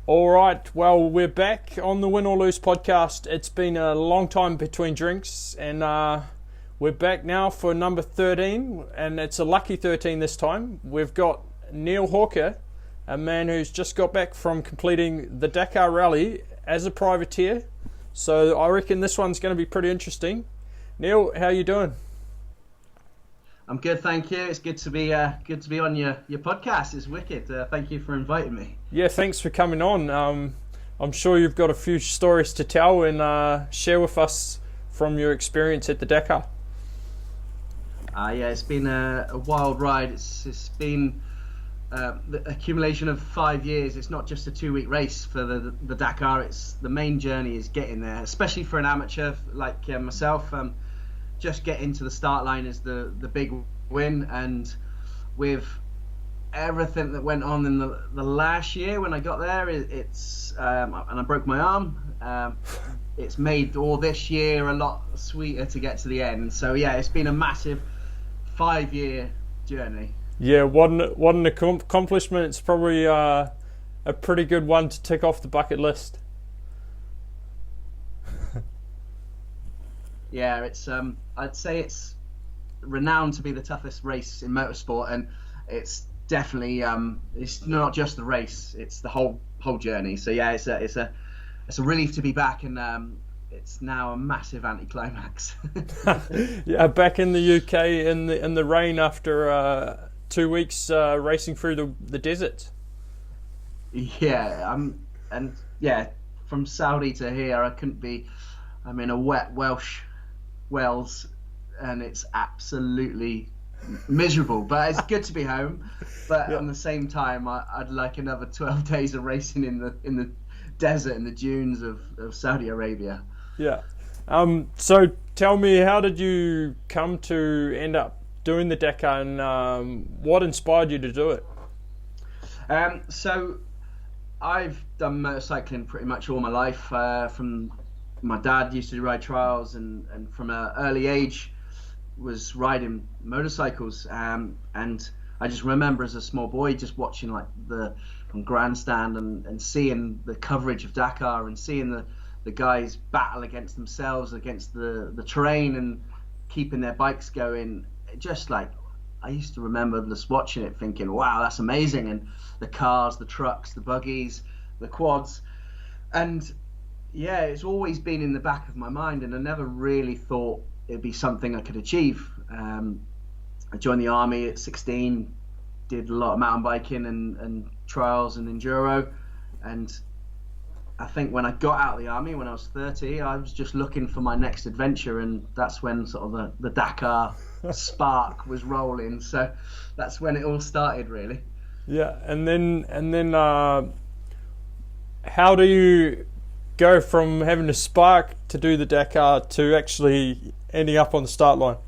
All right, well, we're back on the Win or Lose podcast. It's been a long time between drinks, and we're back now for number 13, and it's a lucky 13 this time. We've got Neil Hawker, a man who's just got back from completing the Dakar Rally as a privateer. So I reckon this one's going to be pretty interesting. Neil, how you doing? I'm good, thank you. It's good to be on your podcast. It's wicked. Thank you for inviting me. Yeah, thanks for coming on. I'm sure you've got a few stories to tell and share with us from your experience at the Dakar. Yeah, it's been a wild ride. It's been the accumulation of 5 years. It's not just a 2-week race for the Dakar. It's the main journey is getting there, especially for an amateur like myself. Just getting to the start line is the big win, and with everything that went on in the last year when I got there, it's and I broke my arm. It's made all this year a lot sweeter to get to the end. So yeah, it's been a massive 5-year journey. Yeah, what an accomplishment. It's probably a pretty good one to tick off the bucket list. Yeah, it's I'd say it's renowned to be the toughest race in motorsport, and it's definitely it's not just the race; it's the whole journey. So yeah, it's a relief to be back, and it's now a massive anticlimax. Yeah, back in the UK in the rain after 2 weeks racing through the desert. Yeah, and yeah, from Saudi to here, I'm in a wet Wales, and it's absolutely miserable, but it's good to be home. But Yeah. at the same time, I'd like another 12 days of racing in the desert, in the dunes of Saudi Arabia. Yeah. So tell me, how did you come to end up doing the Dakar, and what inspired you to do it? So I've done motorcycling pretty much all my life. From my dad used to ride trials, and from an early age was riding motorcycles. And I just remember as a small boy just watching like from grandstand and seeing the coverage of Dakar, and seeing the guys battle against themselves, against the terrain, and keeping their bikes going. Just like, I used to remember just watching it thinking, wow, that's amazing. And the cars, the trucks, the buggies, the quads. And yeah, it's always been in the back of my mind, and I never really thought it'd be something I could achieve. I joined the army at 16, did a lot of mountain biking and trials and enduro. And I think when I got out of the army, when I was 30, I was just looking for my next adventure, and that's when sort of the Dakar spark was rolling. So that's when it all started, really. Yeah, and then how do you go from having a spark to do the Dakar to actually ending up on the start line?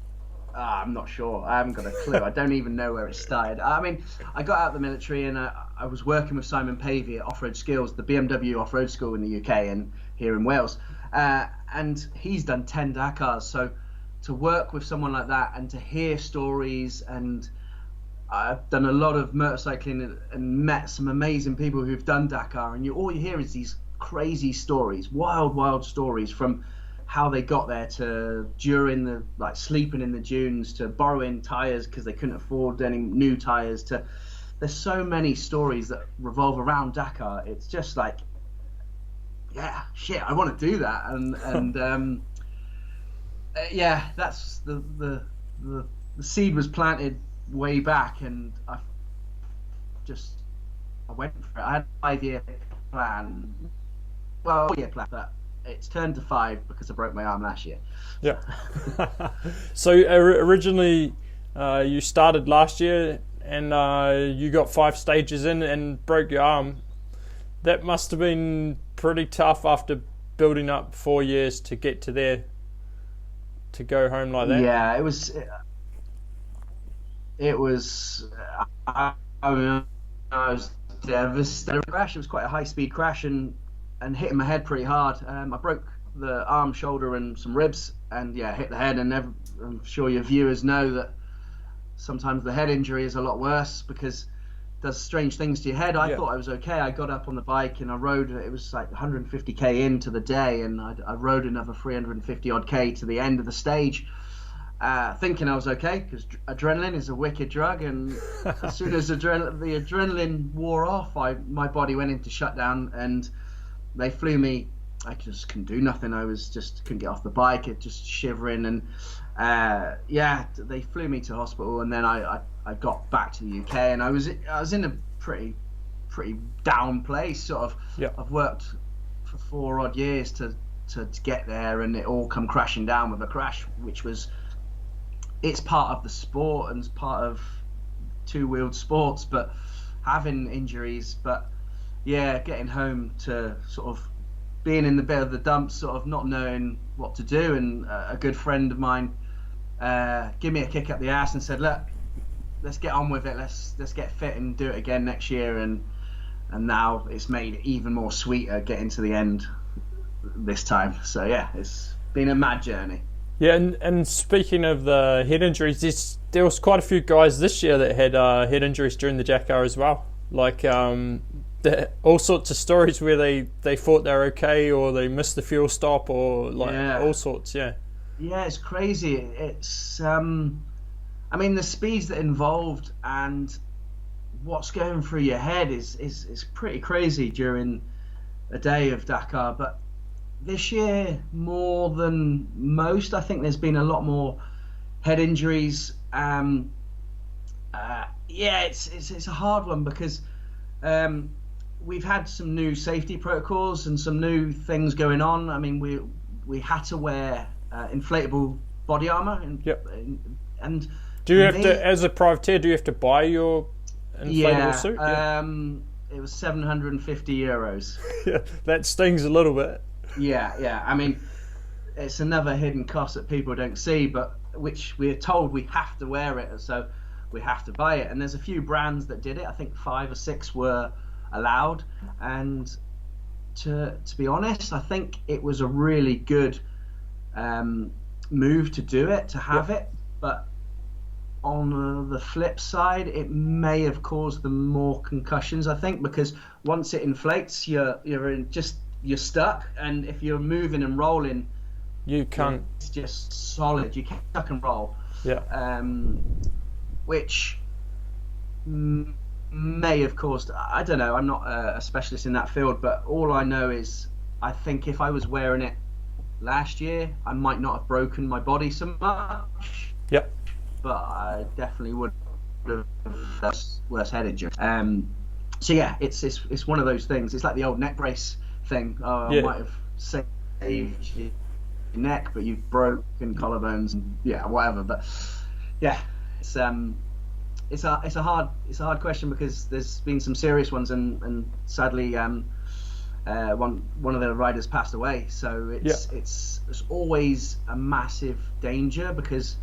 I'm not sure. I haven't got a clue. I don't even know where it started. I mean, I got out of the military, and I was working with Simon Pavey at Off-Road Skills, the BMW off-road school in the UK and here in Wales. And he's done 10 Dakars. So to work with someone like that and to hear stories, and I've done a lot of motorcycling and met some amazing people who've done Dakar, and all you hear is these crazy stories, wild stories, from how they got there to during sleeping in the dunes, to borrowing tires because they couldn't afford any new tires, to there's so many stories that revolve around Dakar. It's just like, yeah, shit, I want to do that. And yeah, that's the seed was planted way back, and I went for it. I had a 5-year plan. Well, 4-year plan, but it's turned to 5 because I broke my arm last year. Yeah. So originally you started last year, and you got 5 stages in and broke your arm. That must have been pretty tough after building up 4 years to get to there, to go home like that. Yeah, it was. I was devastated. The crash, it was quite a high-speed crash, and hitting my head pretty hard. I broke the arm, shoulder, and some ribs, and yeah, hit the head. And I'm sure your viewers know that sometimes the head injury is a lot worse, because does strange things to your head. I Yeah. thought I was okay. I got up on the bike and I rode. It was like 150k into the day, and I rode another 350 odd k to the end of the stage, thinking I was okay, because adrenaline is a wicked drug. And as soon as the adrenaline wore off, my body went into shutdown, and they flew me. I just couldn't do nothing. I was just couldn't get off the bike. It just shivering, and they flew me to hospital, and then I got back to the UK, and I was in a pretty down place, sort of. Yeah. I've worked for 4 odd years to get there, and it all come crashing down with a crash, which was, it's part of the sport and it's part of two-wheeled sports, but having injuries. But yeah, getting home to sort of being in the bit of the dumps, sort of not knowing what to do, and a good friend of mine give me a kick up the ass and said, look, let's get on with it, let's get fit and do it again next year. And now it's made it even more sweeter getting to the end this time. So yeah, it's been a mad journey. Yeah, and speaking of the head injuries, there was quite a few guys this year that had head injuries during the Dakar as well. Like all sorts of stories where they thought they were okay, or they missed the fuel stop, or all sorts. Yeah. Yeah, it's crazy. It's I mean, the speeds that involved and what's going through your head is pretty crazy during a day of Dakar. But this year, more than most, I think there's been a lot more head injuries. It's a hard one, because we've had some new safety protocols and some new things going on. I mean, we had to wear inflatable body armor, and do you have to, as a privateer, do you have to buy your inflatable suit? It was €750. Yeah, that stings a little bit. Yeah. I mean, it's another hidden cost that people don't see, but which we're told we have to wear it, so we have to buy it. And there's a few brands that did it. I think 5 or 6 were allowed. And to be honest, I think it was a really good move to do it, to have it. But on the flip side, it may have caused them more concussions, I think, because once it inflates, you're stuck, and if you're moving and rolling, you can't. It's just solid. You can't tuck and roll. Yeah. Which may have caused. I don't know. I'm not a specialist in that field, but all I know is I think if I was wearing it last year, I might not have broken my body so much. Yep. But I definitely would have worse head injury. So yeah, it's one of those things. It's like the old neck brace thing. I might have saved your neck, but you've broken collarbones and whatever. But yeah, it's a hard question, because there's been some serious ones, and sadly one of the riders passed away. So it's always a massive danger, because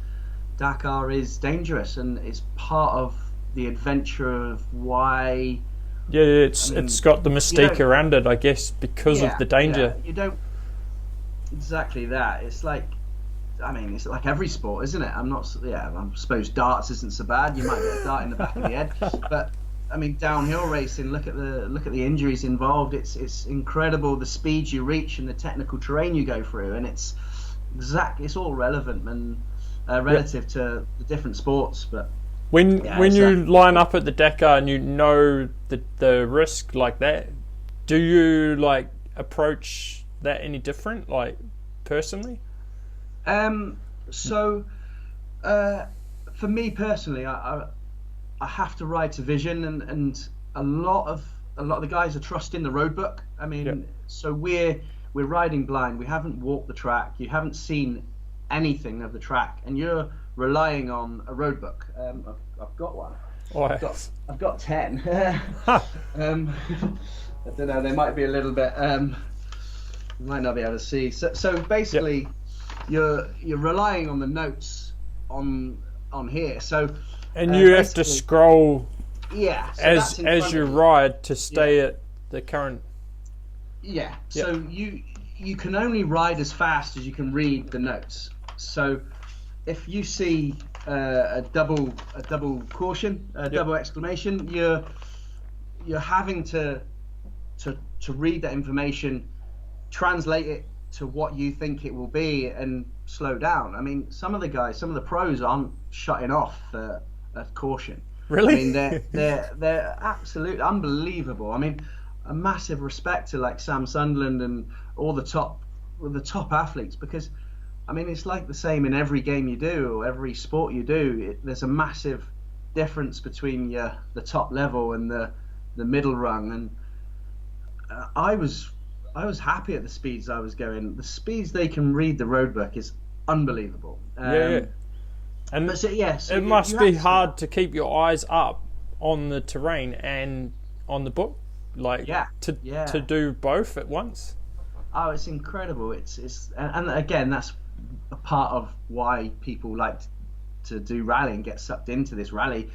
Dakar is dangerous, and it's part of the adventure of why. Yeah, it's got the mystique around it, I guess, because of the danger. You don't exactly that. It's like, I mean, it's like every sport, isn't it? I suppose darts isn't so bad. You might get a dart in the back of the head, but I mean, downhill racing. Look at the injuries involved. It's incredible, the speed you reach and the technical terrain you go through, and it's all relevant and relative to the different sports. But when you line up at the Dakar and you know the risk like that, do you like approach that any different, like personally? So for me personally, I have to ride to vision, and a lot of the guys are trusting the road book. I mean, so we're riding blind. We haven't walked the track. You haven't seen anything of the track, and you're relying on a road book. I've got one. I've got 10. I don't know. They might be a little bit. You might not be able to see. So basically, you're relying on the notes on here. So and you have to scroll. Yeah. So as you ride to stay at the current. Yeah. So you can only ride as fast as you can read the notes. So if you see a double caution, double exclamation, you're having to read that information, translate it to what you think it will be, and slow down. I mean, some of the pros aren't shutting off at caution. Really? I mean, they're absolutely unbelievable. I mean, a massive respect to like Sam Sunderland and all the top athletes, because I mean, it's like the same in every game you do or every sport you do. There's a massive difference between the top level and the middle rung, and I was happy at the speeds I was going. The speeds they can read the road book is unbelievable. And it must be hard to keep your eyes up on the terrain and on the book, like to do both at once. Oh, it's incredible. And again, that's a part of why people like to do rally and get sucked into this rally,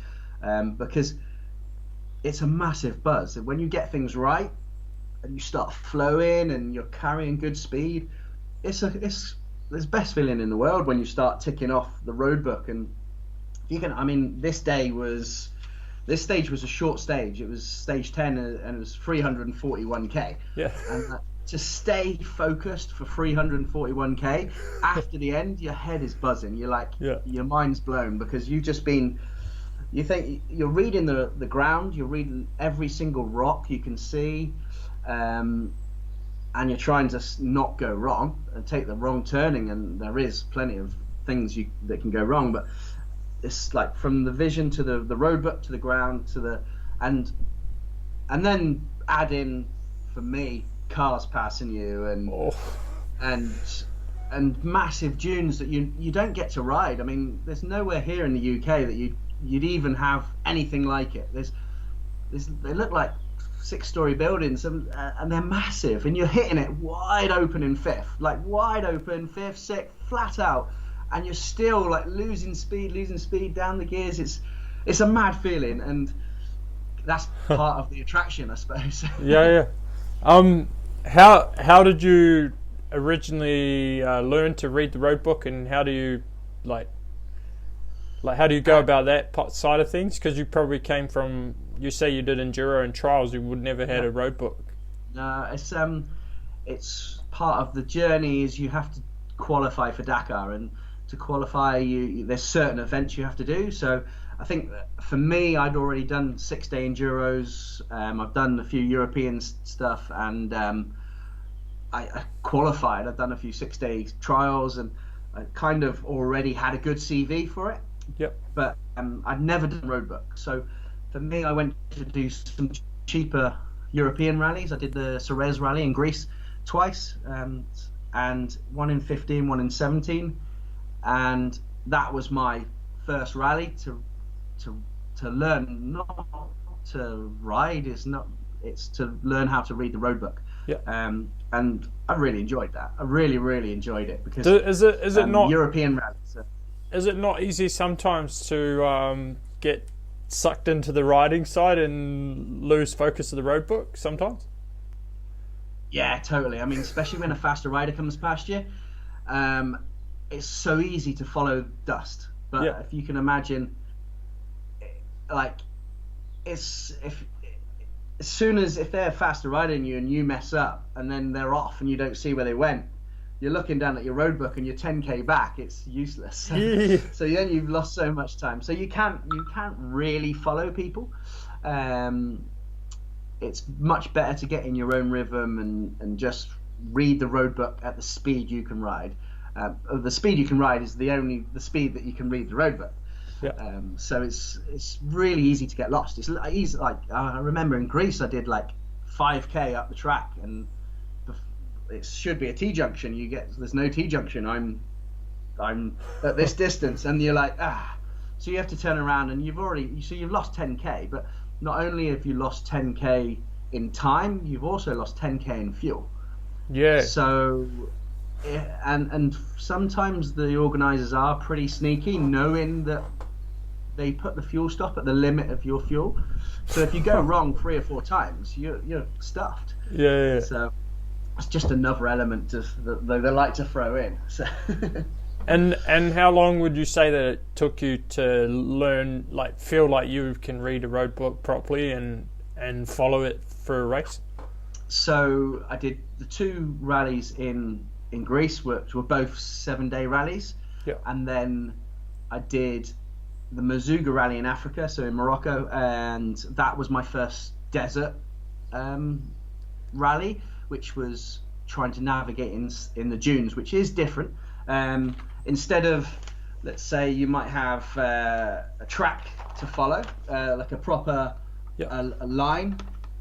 because it's a massive buzz. When you get things right and you start flowing and you're carrying good speed, it's the best feeling in the world when you start ticking off the road book. And you can, I mean, this stage was a short stage. It was stage 10 and it was 341k. Yeah. And to stay focused for 341k after the end, your head is buzzing. You're like, your mind's blown, because you think you're reading the ground, you're reading every single rock you can see, and you're trying to not go wrong and take the wrong turning, and there is plenty of things that can go wrong, but it's like from the vision to the road book to the ground to the and then add in, for me, cars passing you and massive dunes that you don't get to ride. I mean, there's nowhere here in the UK that you'd even have anything like it. They look like 6-story buildings, and they're massive, and you're hitting it wide open in fifth, sixth, flat out, and you're still like losing speed down the gears. It's a mad feeling, and that's part of the attraction, I suppose. Yeah. How did you originally learn to read the road book, and how do you how do you go about that side of things? Because you probably came from, you say you did enduro and trials, you would never had a road book. No, it's part of the journey. Is you have to qualify for Dakar, and to qualify, there's certain events you have to do. So I think for me, I'd already done 6-day enduros. I've done a few European stuff, and I qualified. I've done a few 6-day trials, and I kind of already had a good CV for it. Yep. But I'd never done road book. So for me, I went to do some cheaper European rallies. I did the Ceres rally in Greece twice, and one in 15, one in 17, and that was my first rally to learn not to ride. It's to learn how to read the road book. Yeah. And I really enjoyed that. I really enjoyed it, because is it not European rallies? Is it not easy sometimes to get sucked into the riding side and lose focus of the road book sometimes? Yeah, totally. I mean, especially when a faster rider comes past you, it's so easy to follow dust. But if you can imagine, like, if they're a faster rider than you and you mess up and then they're off and you don't see where they went, you're looking down at your road book and you're 10k back. It's useless. So then you've lost so much time. So you can't really follow people. It's much better to get in your own rhythm and just read the road book at the speed you can ride. The speed you can ride is the speed that you can read the road book. Yeah. So it's really easy to get lost. It's easy. Like, I remember in Greece, I did like 5k up the track, and it should be a T-junction. There's no T-junction. I'm at this distance, and you're like, so you have to turn around, and you've lost 10k. But not only have you lost 10k in time, you've also lost 10k in fuel. Yeah. So, and sometimes the organisers are pretty sneaky, knowing that they put the fuel stop at the limit of your fuel. So if you go wrong 3 or 4 times, you're stuffed. Yeah. So it's just another element that they like to throw in. So. And how long would you say that it took you to learn, like, feel like you can read a road book properly and and follow it for a race? So I did the 2 rallies in Greece, which were both 7-day rallies. Yeah. And then I did the Mazuga rally in Africa, so in Morocco, and that was my first desert rally, which was trying to navigate in the dunes, which is different. Instead of, let's say, you might have a track to follow, like a proper a line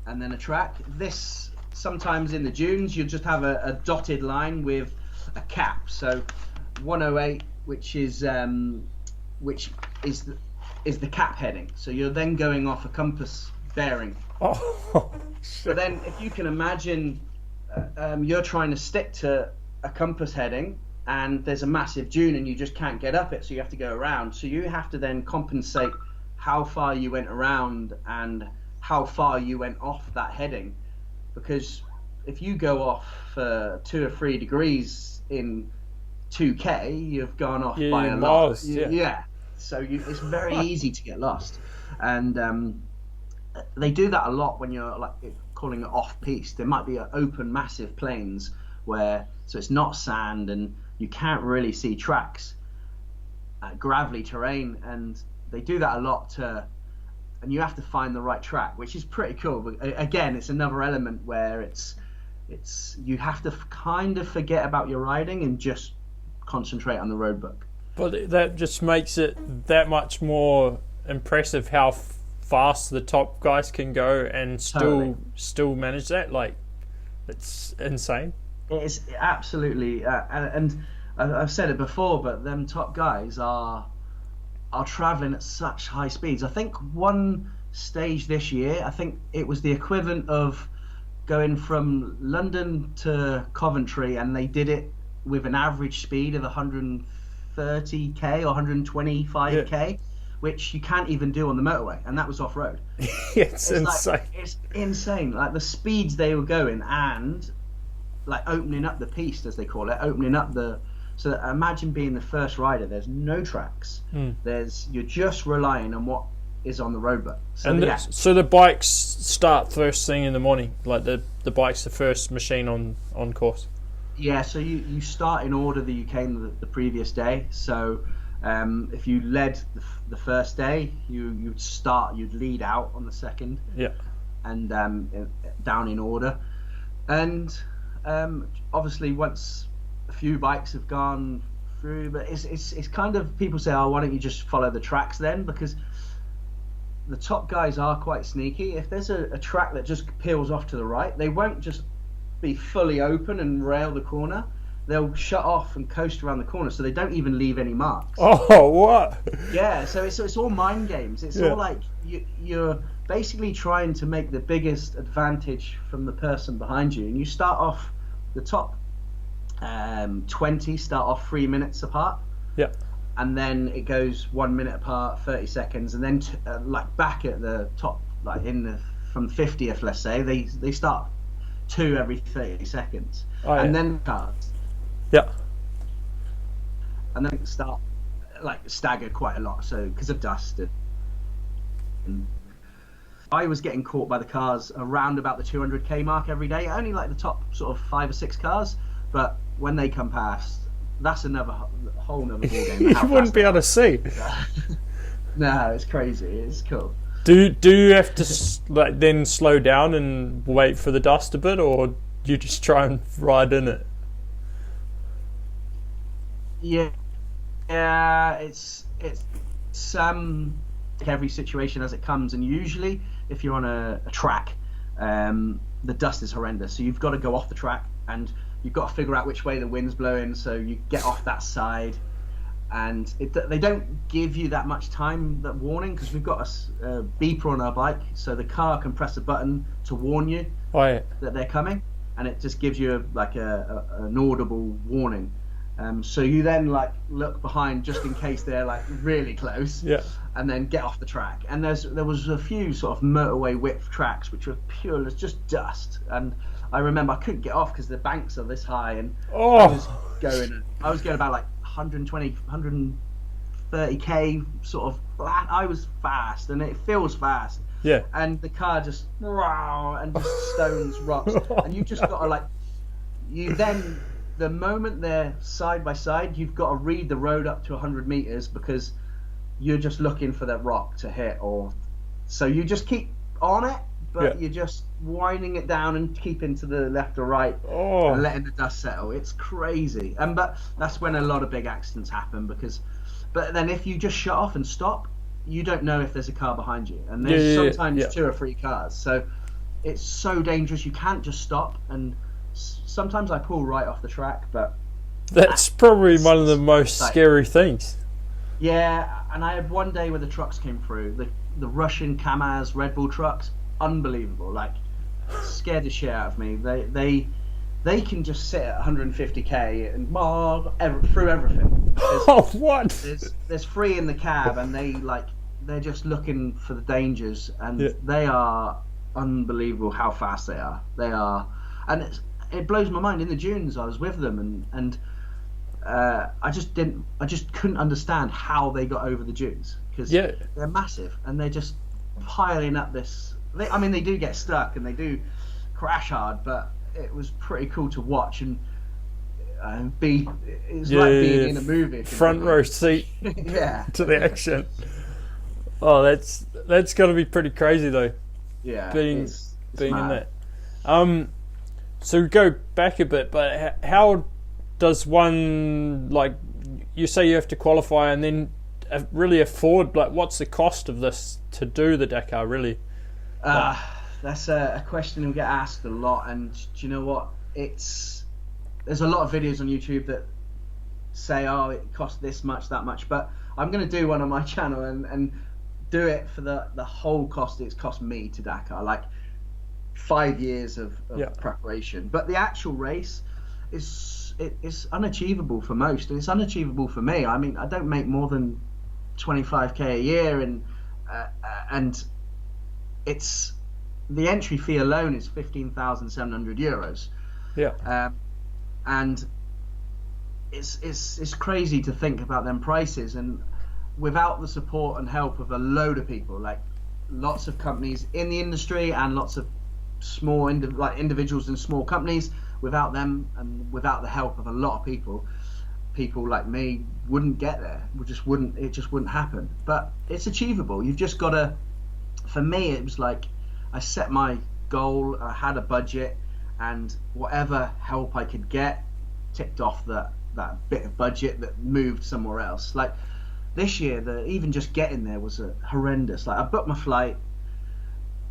and then a track. This, sometimes in the dunes, you just have a dotted line with a cap. So 108, which is the cap heading. So you're then going off a compass bearing. Oh, but then if you can imagine, you're trying to stick to a compass heading, and there's a massive dune and you just can't get up it, so you have to go around. So you have to then compensate how far you went around and how far you went off that heading, because if you go off 2 or 3 degrees in 2K, you've gone off by a lot. Yeah. So it's very easy to get lost, and they do that a lot when you're like calling it off piste. There might be open massive plains so it's not sand and you can't really see tracks, gravelly terrain, and they do that a lot and you have to find the right track, which is pretty cool. But again, it's another element where it's you have to kind of forget about your riding and just concentrate on the road book. But that just makes it that much more impressive how fast the top guys can go and still manage that. Like, it's insane. It is absolutely, and I've said it before, but them top guys are traveling at such high speeds. I think one stage this year, I think it was the equivalent of going from London to Coventry, and they did it with an average speed of 130k or 125k, which you can't even do on the motorway, and that was off road. It's insane. It's insane. Like the speeds they were going, and like opening up the piste, as they call it, so imagine being the first rider. There's no tracks. You're just relying on what is on the road book. So, so the bikes start first thing in the morning. Like the bike's the first machine on course. Yeah. So you start in order that you came the previous day. So if you led the first day, you'd lead out on the second. Yeah. And down in order, and obviously once a few bikes have gone through, but it's kind of, people say, oh, why don't you just follow the tracks then? Because the top guys are quite sneaky. If there's a track that just peels off to the right, they won't just be fully open and rail the corner. They'll shut off and coast around the corner, so they don't even leave any marks. Oh, what? Yeah, so it's all mind games. It's all like you're basically trying to make the biggest advantage from the person behind you, and you start off the top 20 start off 3 minutes apart. Yeah. And then it goes 1 minute apart, 30 seconds, and then like back at the top, like from 50th, let's say, they start 2 every 30 seconds, and then cards. Yeah. And then start like staggered quite a lot, so because of dust. And I was getting caught by the cars around about the 200k mark every day. Only like the top sort of 5 or 6 cars, but when they come past, that's another whole nother ball game. You wouldn't be able to see. No, it's crazy. It's cool. Do you have to like then slow down and wait for the dust a bit, or do you just try and ride in it? Yeah, it's every situation as it comes, and usually if you're on a track, the dust is horrendous, so you've got to go off the track and you've got to figure out which way the wind's blowing, so you get off that side, and they don't give you that much time, that warning, because we've got a beeper on our bike, so the car can press a button to warn you that they're coming, and it just gives you an audible warning. So you then like look behind just in case they're like really close, and then get off the track. And there was a few sort of motorway width tracks which were pure as just dust. And I remember I couldn't get off because the banks are this high, and I was going about like 120, 130k sort of flat. I was fast, and it feels fast, Yeah. And the car just and just stones rocks, and you just got to like, you then the moment they're side by side, you've got to read the road up to 100 meters because you're just looking for that rock to hit, or so you just keep on it, but you're just winding it down and keeping to the left or right and letting the dust settle. It's crazy, but that's when a lot of big accidents happen but then if you just shut off and stop, you don't know if there's a car behind you, and there's sometimes 2 or 3 cars, so it's so dangerous. You can't just stop, and sometimes I pull right off the track, but that's probably one of the most scary things. Yeah, and I had one day where the trucks came through, the Russian Kamaz Red Bull trucks, unbelievable, like scared the shit out of me. They can just sit at 150k and through everything. What? There's 3 in the cab, and they're just looking for the dangers, and they are unbelievable how fast they are. And it blows my mind. In the dunes, I was with them, and I just couldn't understand how they got over the dunes, because they're massive and they're just piling up this. They do get stuck and they do crash hard, but it was pretty cool to watch and it's like being in a movie. Front row seat to the action. Oh, that's got to be pretty crazy though. Yeah, being in mad. that. So go back a bit, but how does one, like, you say you have to qualify and then really afford, like, what's the cost of this to do the Dakar really? That's a question we get asked a lot, and do you know what? There's a lot of videos on YouTube that say, oh, it costs this much, that much, but I'm going to do one on my channel and do it for the whole cost it's cost me to Dakar, like 5 years of preparation. But the actual race is unachievable for most, and it's unachievable for me. I mean, I don't make more than 25k a year, and it's the entry fee alone is 15,700 euros. Yeah. And it's crazy to think about them prices, and without the support and help of a load of people, like lots of companies in the industry and lots of small individuals in small companies, without them and without the help of a lot of people like me wouldn't get there. It just wouldn't happen. But it's achievable. You've just got to. For me, it was like I set my goal, I had a budget, and whatever help I could get ticked off that bit of budget that moved somewhere else. Like this year, even just getting there was horrendous. Like I booked my flight.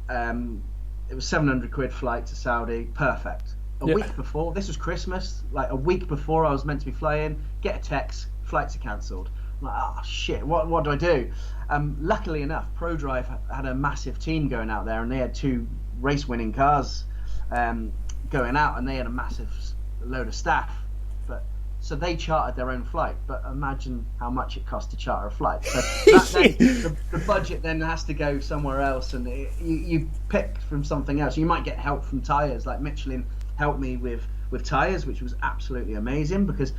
It was 700 quid flight to Saudi, perfect. A week before, this was Christmas, like a week before I was meant to be flying, get a text, flights are cancelled. I'm like, oh shit, what do I do? Luckily enough, ProDrive had a massive team going out there, and they had 2 race-winning cars going out, and they had a massive load of staff. So they chartered their own flight, but imagine how much it costs to charter a flight. So the budget then has to go somewhere else, and you pick from something else. You might get help from tyres, like Michelin helped me with tyres, which was absolutely amazing, because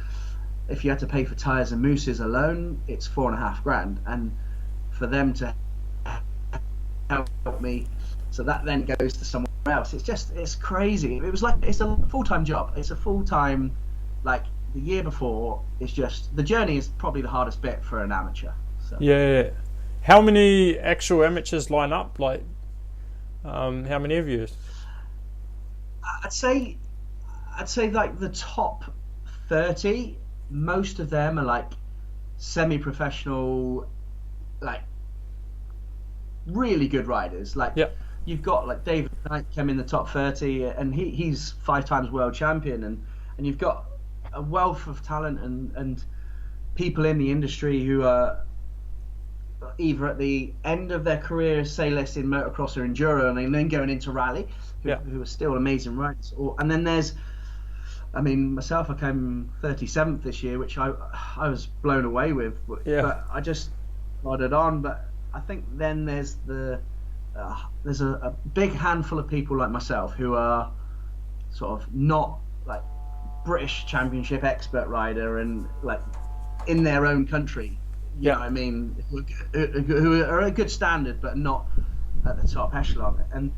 if you had to pay for tyres and mousses alone, it's 4.5 grand, and for them to help me, so that then goes to somewhere else. It's crazy. It was like, it's a full-time job. It's a full-time, like, the year before, it's just, the journey is probably the hardest bit for an amateur. So. Yeah. How many actual amateurs line up? Like, how many of you? I'd say like the top 30, most of them are like semi-professional, like really good riders. Like you've got like David Knight came in the top 30, and he's 5 times world champion, and you've got a wealth of talent and people in the industry who are either at the end of their career, say less in motocross or enduro, and then going into rally, who are still amazing riders. And then there's, I mean, myself, I came 37th this year, which I was blown away with. But I just nodded on. But I think then there's a big handful of people like myself who are sort of not like British Championship expert rider, and like in their own country, you know what I mean, who are a good standard, but not at the top echelon, and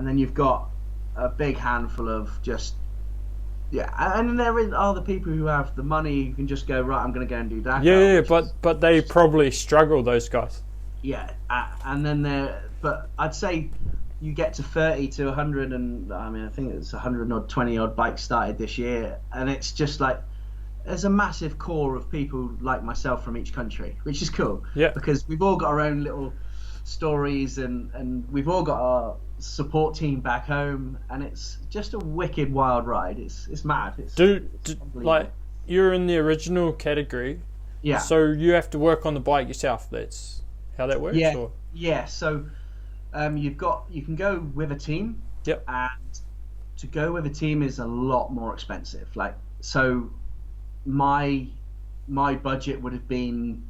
then you've got a big handful of just and then there are the people who have the money who can just go, right, I'm going to go and do Dakar. Yeah, but they probably struggle, those guys. Yeah, and then but I'd say you get to 30 to 100, and I mean I think it's 120 odd bikes started this year, and it's just like there's a massive core of people like myself from each country, which is cool. Yeah, because we've all got our own little stories, and we've all got our support team back home, and it's just a wicked wild ride. It's mad. Like you're in the original category, so you have to work on the bike yourself. That's how that works. So you can go with a team. Yep. And to go with a team is a lot more expensive. So my budget would have been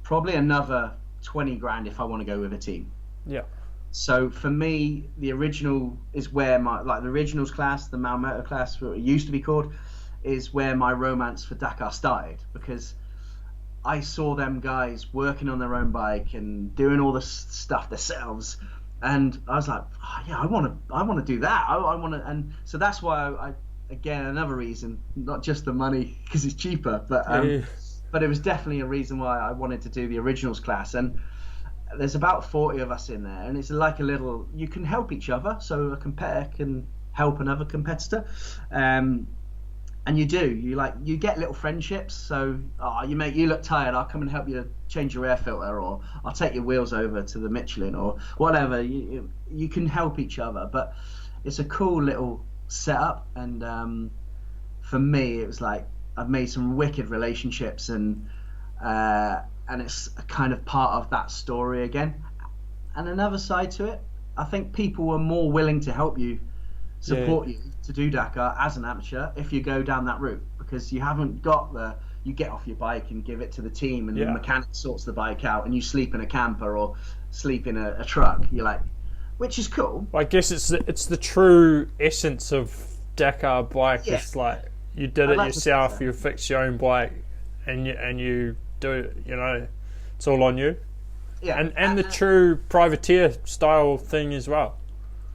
probably another 20 grand if I want to go with a team. Yeah. So for me, the original is where the originals class, the Malmoto class, what it used to be called, is where my romance for Dakar started, because I saw them guys working on their own bike and doing all this stuff themselves, and I was like, oh, yeah, I want to do that. I want to, and so that's why I again, another reason, not just the money because it's cheaper, but it was definitely a reason why I wanted to do the originals class. And there's about 40 of us in there, and it's like you can help each other, so a competitor can help another competitor, and you get little friendships. So you look tired, I'll come and help you change your air filter, or I'll take your wheels over to the Michelin, or whatever. You can help each other, but it's a cool little setup. And for me, it was like I've made some wicked relationships, and it's a kind of part of that story again. And another side to it, I think people are more willing to help you, support you to do Dakar as an amateur if you go down that route, because you haven't got you get off your bike and give it to the team, and the mechanic sorts the bike out, and you sleep in a camper or sleep in a truck. You're like, which is cool. I guess it's the true essence of Dakar bike. Yeah. It's like you did it yourself. You fixed your own bike, and you do it. It's all on you. Yeah, and the true privateer style thing as well.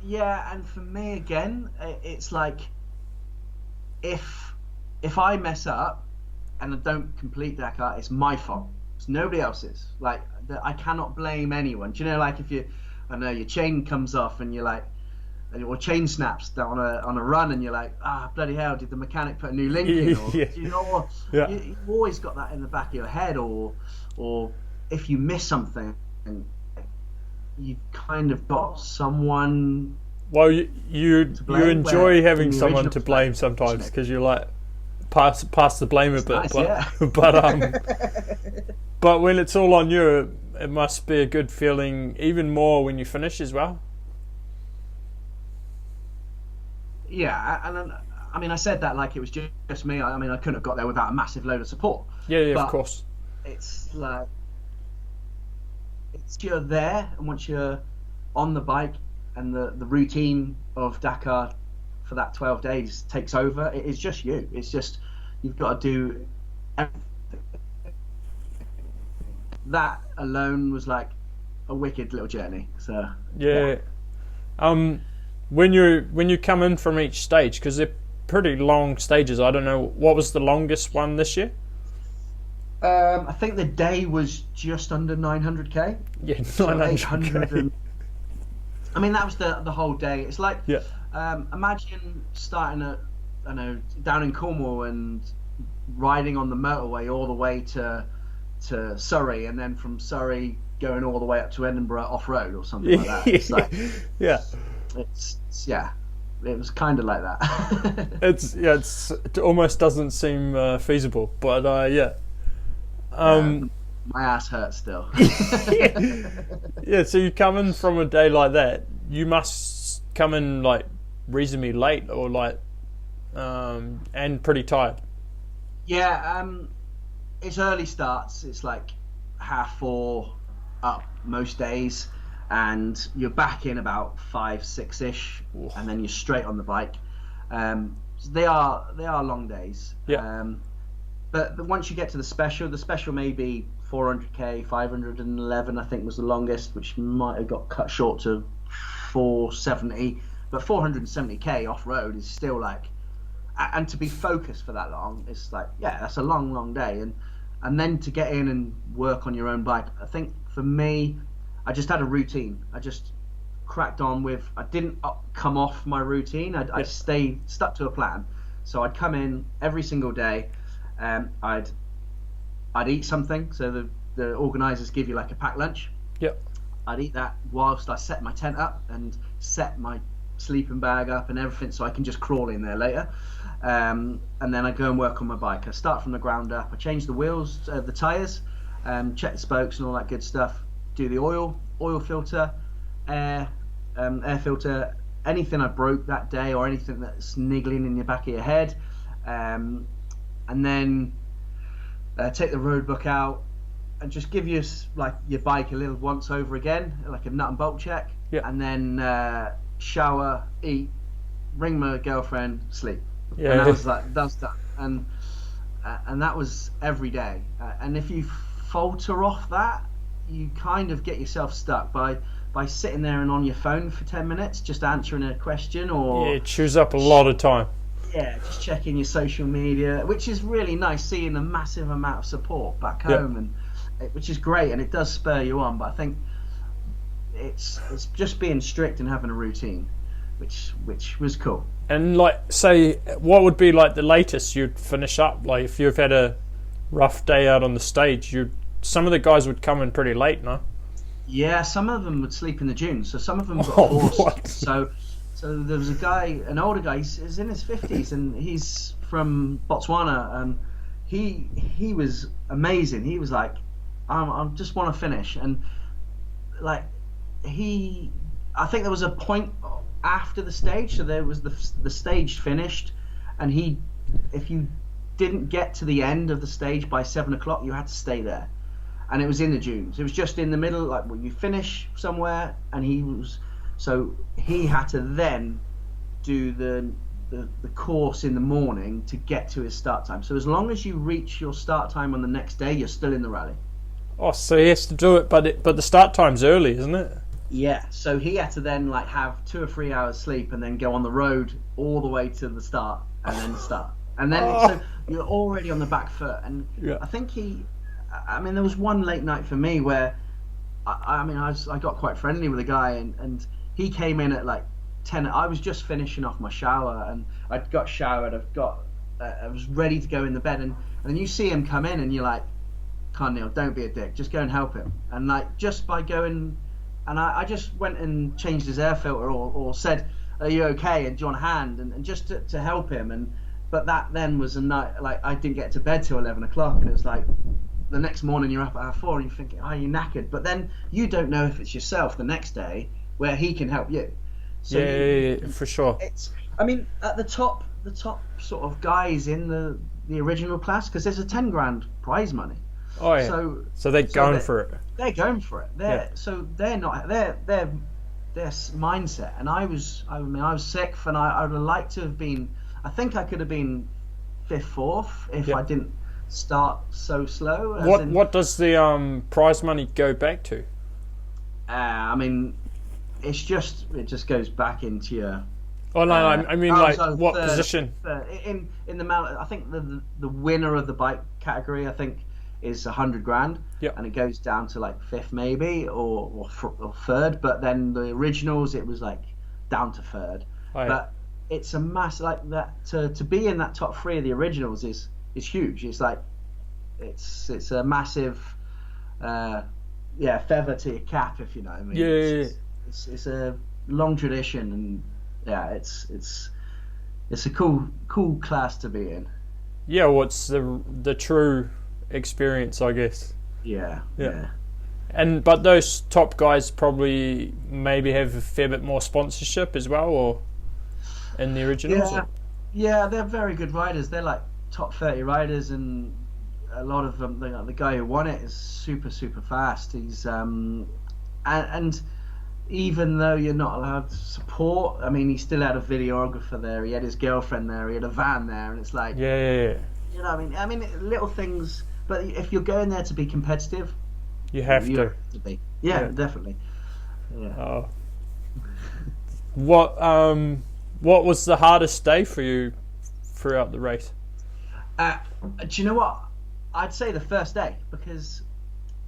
Yeah, and for me again, it's like if I mess up and I don't complete Dakar, it's my fault. It's nobody else's. Like I cannot blame anyone. Do you know, like if your chain comes off and you're like, or chain snaps on a run, and you're like, bloody hell, did the mechanic put a new link in? Or, do you know what? Yeah. You've always got that in the back of your head, or if you miss something, you've kind of got someone. Well, you enjoy having someone to blame sometimes, because you're like pass the blame a bit, nice, but when it's all on you, it must be a good feeling, even more when you finish as well. Yeah, and I mean, I said that like it was just me. I mean, I couldn't have got there without a massive load of support. Yeah, of course. It's like you're there, and once you're on the bike and the routine of Dakar for that 12 days takes over, it is just you. It's just you've got to do everything. That alone was like a wicked little journey. So yeah. When you come in from each stage, because they're pretty long stages. I don't know, what was the longest one this year? I think the day was just under 900k. Yeah, 900k. I mean, that was the whole day. It's like, imagine starting down in Cornwall and riding on the motorway all the way to Surrey, and then from Surrey going all the way up to Edinburgh off road or something like that. It's like, it was kind of like that. It almost doesn't seem feasible, but my ass hurts still. So you come in from a day like that, you must come in like reasonably late, or like and pretty tired. It's early starts. It's like 4:30 up most days, and you're back in about 5-6ish, and then you're straight on the bike. They are long days. But once you get to the special may be 400k, 511 I think was the longest, which might have got cut short to 470. But 470k off road is still like, and to be focused for that long, it's like, yeah, that's a long day. And then to get in and work on your own bike, I think for me, I just had a routine. I just cracked on with, I didn't come off my routine. I stuck to a plan. So I'd come in every single day. I'd eat something. So the organisers give you like a packed lunch. Yep. I'd eat that whilst I set my tent up and set my sleeping bag up and everything, so I can just crawl in there later. And then I go and work on my bike. I start from the ground up. I change the wheels, the tyres, check the spokes and all that good stuff. Do the oil filter, air filter, anything I broke that day or anything that's niggling in the back of your head. And then take the road book out and just give you like your bike a little once over again, like a nut and bolt check. Yeah. And then shower, eat, ring my girlfriend, sleep. Yeah. And I was like, that's done. And that was every day. And if you falter off that, you kind of get yourself stuck by sitting there and on your phone for 10 minutes just answering a question, or it chews up a lot of time. Yeah, just checking your social media, which is really nice, seeing a massive amount of support back home, and which is great, and it does spur you on. But I think it's just being strict and having a routine, which was cool. And like, say, what would be like the latest you'd finish up? Like, if you've had a rough day out on the stage, some of the guys would come in pretty late, no? Yeah, some of them would sleep in the dunes. So some of them got forced. What? So there was a guy, an older guy. He's in his 50s, and he's from Botswana. And he was amazing. He was like, I just want to finish. And like I think there was a point after the stage. So there was the stage finished, and if you didn't get to the end of the stage by 7 o'clock, you had to stay there. And it was in the dunes. It was just in the middle, like when you finish somewhere, and he had to then do the course in the morning to get to his start time. So as long as you reach your start time on the next day, you're still in the rally. Oh, so he has to do it, but the start time's early, isn't it? Yeah. So he had to then like have 2 or 3 hours sleep and then go on the road all the way to the start and then start. And then so you're already on the back foot. And I think there was one late night for me where I got quite friendly with a guy, and he came in at like 10. I was just finishing off my shower, and I'd got showered. I was ready to go in the bed, and then you see him come in, and you're like, "Come on, Neil, don't be a dick. Just go and help him." And like just by going, and I just went and changed his air filter, or said, "Are you okay? And do you want a hand?" And just to help him. But that then was a night, like I didn't get to bed till 11 o'clock, and it was like, the next morning you're up at 4 and you're thinking, you're knackered. But then you don't know if it's yourself the next day where he can help you. So yeah, for sure. At the top sort of guys in the original class, because there's a 10 grand prize money. Oh yeah. So they're going for it. They're going for it. So they're not their mindset. And I was sick, and I would have liked to have been. I think I could have been 5th, 4th if I didn't start so slow. What does the prize money go back to? It just goes back into your. Oh no, I mean what position? In the amount, I think the winner of the bike category, I think, is 100 grand. Yeah. And it goes down to like 5th maybe or 3rd, but then the originals it was like down to 3rd. Oh, yeah. But it's a mass like that to be in that top 3 of the originals is huge. It's like it's a massive feather to your cap, if you know what I mean. Yeah. It's a long tradition, and it's a cool class to be in. Yeah, well, it's the true experience, I guess. Yeah. But those top guys probably maybe have a fair bit more sponsorship as well, or in the originals. Yeah, they're very good riders. They're like top 30 riders, and a lot of them. The guy who won it is super fast. He's and even though you're not allowed support, he still had a videographer there. He had his girlfriend there. He had a van there, and it's like, yeah. You know, little things But if you're going there to be competitive, You have you to. have to be. Yeah, Yeah. definitely. Yeah. What was the hardest day for you throughout the race? Do you know what? I'd say the first day, because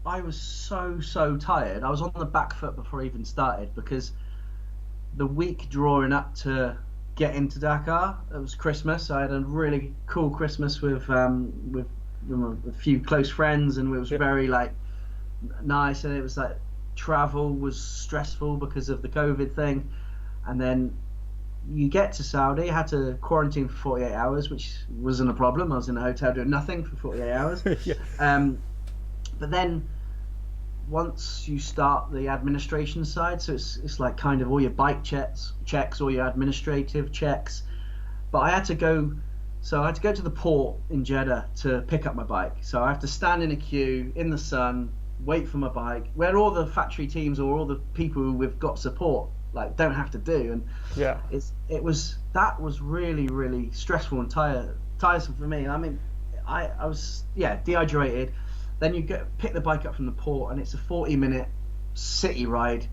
I was so tired. I was on the back foot before I even started, because the week drawing up to get into Dakar, it was Christmas. I had a really cool Christmas with a few close friends, and it was very like nice. And it was like travel was stressful because of the COVID thing, and then you get to Saudi. I had to quarantine for 48 hours, which wasn't a problem. I was in a hotel doing nothing for 48 hours. Yeah. But then once you start the administration side, so it's like kind of all your bike checks, all your administrative checks. But I had to go to the port in Jeddah to pick up my bike. So I have to stand in a queue in the sun, wait for my bike, where all the factory teams or all the people who we've got support like don't have to do. And Yeah. that was really stressful and tiresome for me. I mean, I was dehydrated. Then you pick the bike up from the port, and it's a 40-minute city ride,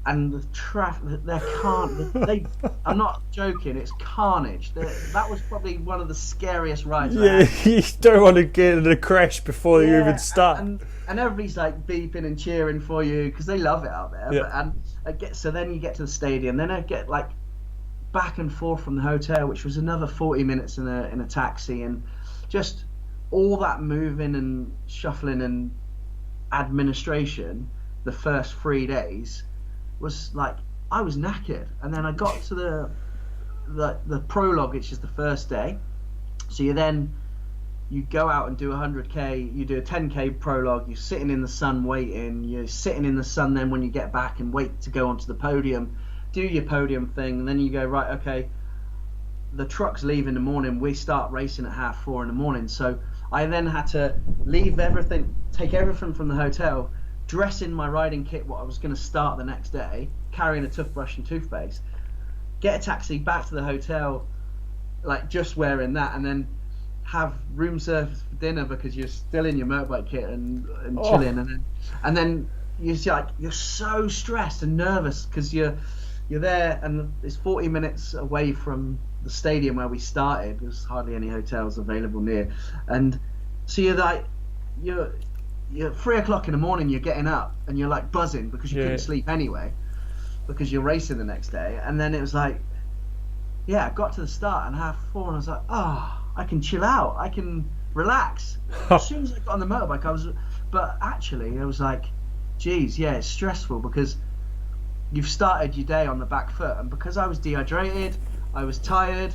and the traffic, I'm not joking, it's carnage. That was probably one of the scariest rides I Yeah, had. you don't want to get in a crash before you even start. And everybody's like beeping and cheering for you because they love it out there. Yeah. So then you get to the stadium. Then I get like back and forth from the hotel, which was another 40 minutes in a taxi, and just all that moving and shuffling and administration. The first 3 days was like I was knackered, and then I got to the prologue, which is the first day. So you go out and do 100k, you do a 10k prologue, you're sitting in the sun waiting, you're sitting in the sun then when you get back and wait to go onto the podium, do your podium thing, and then you go, right, okay, the trucks leave in the morning, we start racing at 4:30 in the morning. So I then had to leave everything, take everything from the hotel, dress in my riding kit, what I was going to start the next day, carrying a toothbrush and toothpaste, get a taxi back to the hotel, like just wearing that, and then have room service for dinner because you're still in your motorbike kit and chilling, and then you're so stressed and nervous because you're there, and it's 40 minutes away from the stadium where we started. There's hardly any hotels available near, and so you're 3 o'clock in the morning, you're getting up and you're like buzzing because you couldn't sleep anyway because you're racing the next day. And then it was like, I got to the start and 4:30 and I was like, I can chill out, I can relax. As soon as I got on the motorbike, but actually it was like, geez, it's stressful because you've started your day on the back foot, and because I was dehydrated, I was tired.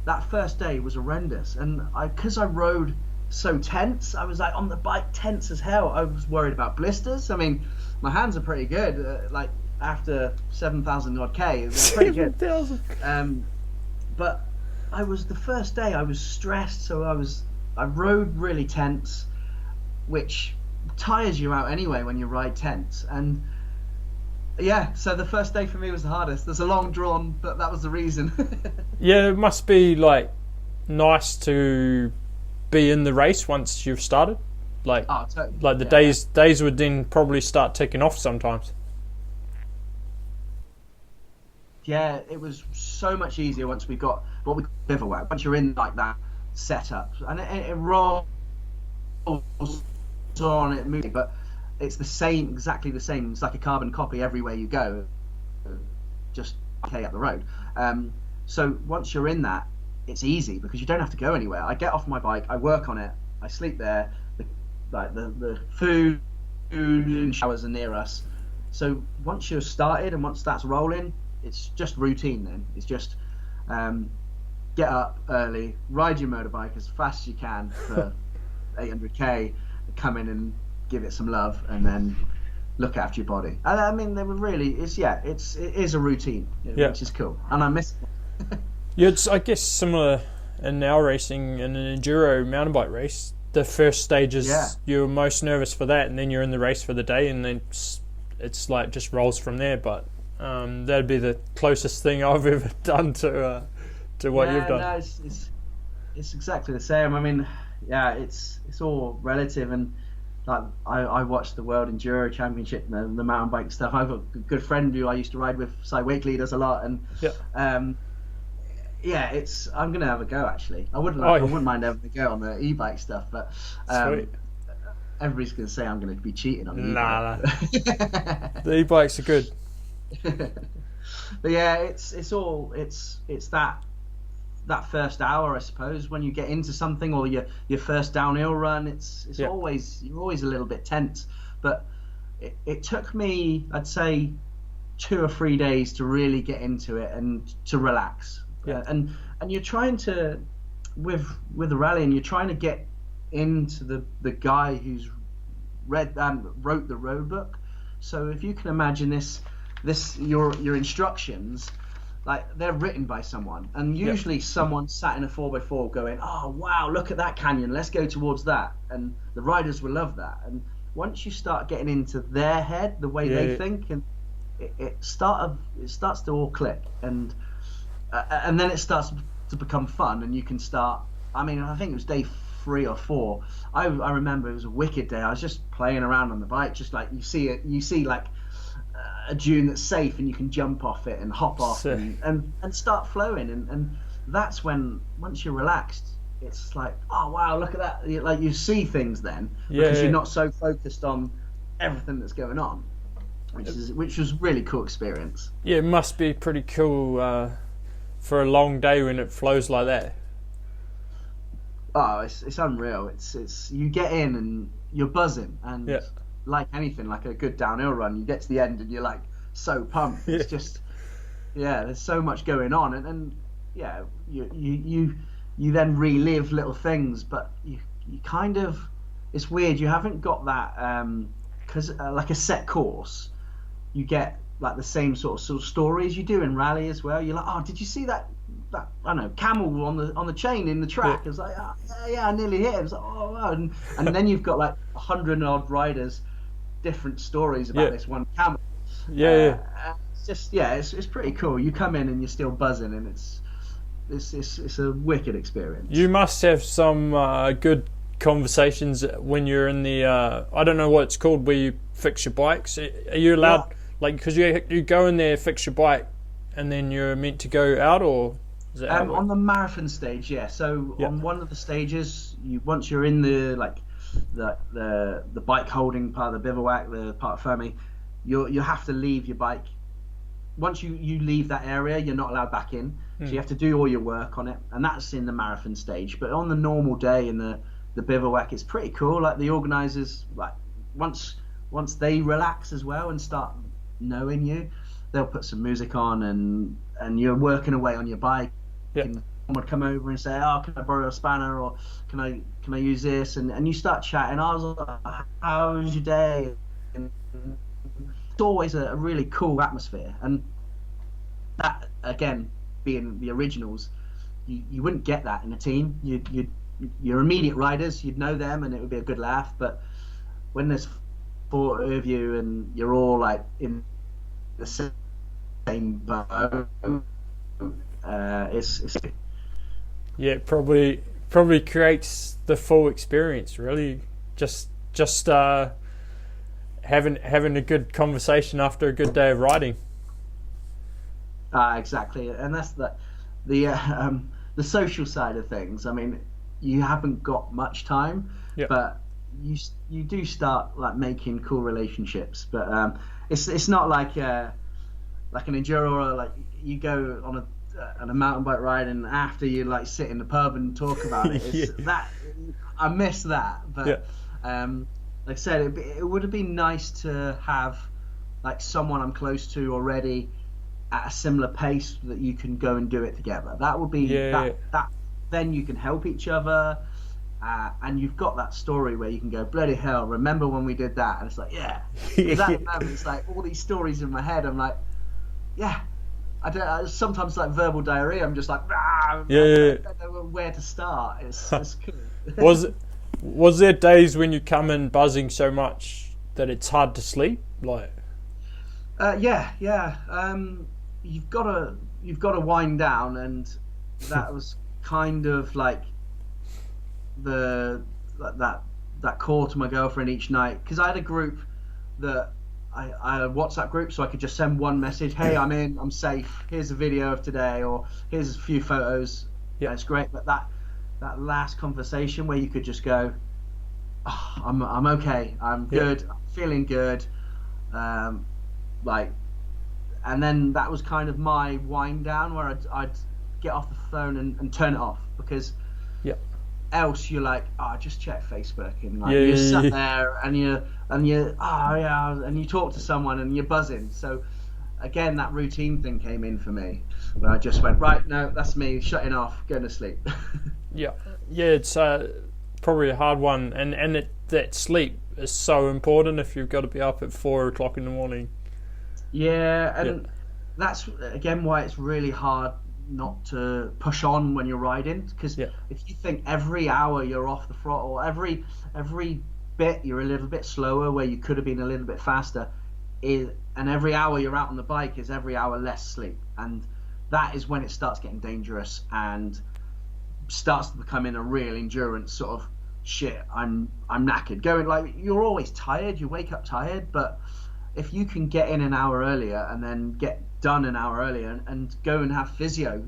That first day was horrendous, and because I rode so tense, I was like on the bike tense as hell. I was worried about blisters. I mean, my hands are pretty good. Like after 7,000 odd K, they're pretty good. 7,000. But the first day I was stressed, so I rode really tense, which tires you out anyway when you ride tense. And so the first day for me was the hardest. There's a long drawn, but that was the reason. Yeah, it must be like nice to be in the race once you've started. Like, totally. Like the days would then probably start ticking off sometimes. Yeah, it was so much easier once we got what we call bivouac. Once you're in like that setup, and it rolls on, it moves, but it's exactly the same. It's like a carbon copy everywhere you go, just okay up the road. So once you're in that, it's easy because you don't have to go anywhere. I get off my bike, I work on it, I sleep there. The food and showers are near us. So once you're started and once that's rolling, it's just routine then. It's just get up early, ride your motorbike as fast as you can for 800k, come in and give it some love, and then look after your body. And I mean, they were really, it is a routine, which is cool, and I miss it. Yeah, it's I guess similar in our racing in an enduro mountain bike race. The first stage is you're most nervous for that, and then you're in the race for the day, and then it's like just rolls from there. But that'd be the closest thing I've ever done to what you've done. No, it's exactly the same. I mean, yeah, it's all relative. And like I watched the World Enduro Championship, the mountain bike stuff. I've got a good friend who I used to ride with, Si Wakely, does a lot, and Yeah. yeah, I'm gonna have a go actually. I wouldn't Oh, I yeah. wouldn't mind having a go on the e-bike stuff, but Sweet. everybody's gonna say I'm gonna be cheating on the Nah, e-bike. the e-bikes are good. But yeah, it's that first hour, I suppose, when you get into something, or your first downhill run. It's Yeah. you're always a little bit tense. But it took me, I'd say, 2 or 3 days to really get into it and to relax. Yeah. And you're trying to with the rally, and you're trying to get into the guy who's read and wrote the road book. So if you can imagine this your instructions, like they're written by someone, and usually someone sat in a 4x4 going, oh wow, look at that canyon, let's go towards that, and the riders will love that. And once you start getting into their head, the way they think, and it starts to all click, and then it starts to become fun, and you can start. I mean, I think it was day 3 or 4. I remember it was a wicked day. I was just playing around on the bike, just like you see like a dune that's safe, and you can jump off it and hop off and start flowing, and that's when, once you're relaxed, it's like, oh wow, look at that. Like you see things then, because you're not so focused on everything that's going on, which was really cool experience. Yeah, it must be pretty cool for a long day when it flows like that. Oh, it's unreal. It's you get in and you're buzzing, and like anything, like a good downhill run, you get to the end and you're like so pumped. It's just, there's so much going on, and yeah, you then relive little things, but you kind of, it's weird. You haven't got that because like a set course, you get like the same sort of stories you do in rally as well. You're like, oh, did you see that I don't know, camel on the chain in the track? It's like, oh, yeah, I nearly hit him. It's like, oh wow. And then you've got like 100 odd riders, different stories about this one camel. It's just, it's pretty cool. You come in and you're still buzzing, and it's a wicked experience. You must have some good conversations when you're in the I don't know what it's called, where you fix your bikes. Are you allowed, like, because you go in there, fix your bike, and then you're meant to go out, or is it on the marathon stage? So on one of the stages, once you're in the bike holding part of the bivouac, the part of Fermi, you have to leave your bike. Once you leave that area, you're not allowed back in. So you have to do all your work on it, and that's in the marathon stage. But on the normal day in the bivouac, it's pretty cool. Like the organisers, like once they relax as well and start knowing you, they'll put some music on, and you're working away on your bike. And someone would come over and say, oh, can I borrow a spanner, or can I use this, and you start chatting. I was like, how was your day? And it's always a really cool atmosphere, and that, again, being the originals, you wouldn't get that in a team. Your immediate riders, you'd know them, and it would be a good laugh. But when there's 4 of you and you're all like in the same boat, it's it probably creates the full experience, really. Just having a good conversation after a good day of riding. Exactly, and that's the social side of things. I mean, you haven't got much time, but you do start like making cool relationships. But it's not like an enduro, or like you go on a mountain bike ride, and after you like sit in the pub and talk about it. It's that I miss that, but like I said, it would have been nice to have like someone I'm close to already at a similar pace that you can go and do it together. That would be that then you can help each other, and you've got that story where you can go, bloody hell, remember when we did that? And it's like, it's like all these stories in my head. I'm like, I sometimes like verbal diarrhea. I'm just like, I don't know where to start. It's cool. Was there days when you come in buzzing so much that it's hard to sleep? Like, you've got to wind down, and that was kind of like that call to my girlfriend each night, because I had a group that I had a WhatsApp group, so I could just send one message: "Hey, I'm in, I'm safe. Here's a video of today, or here's a few photos." Yeah, it's great. But that last conversation where you could just go, oh, I'm okay, I'm good, I'm feeling good, like, and then that was kind of my wind down, where I'd get off the phone and turn it off, because else you're like, oh, just check Facebook, and like you're sat there and you and you talk to someone and you're buzzing. So again, that routine thing came in for me, where I just went, right, no, that's me shutting off, going to sleep. It's probably a hard one, and that sleep is so important if you've got to be up at 4 o'clock in the morning. That's again why it's really hard not to push on when you're riding, because if you think every hour you're off the throttle, every bit you're a little bit slower where you could have been a little bit faster, and every hour you're out on the bike is every hour less sleep, and that is when it starts getting dangerous and starts to becoming a real endurance sort of shit. I'm knackered, going, like, you're always tired, you wake up tired, but if you can get in an hour earlier and then get done an hour earlier and go and have physio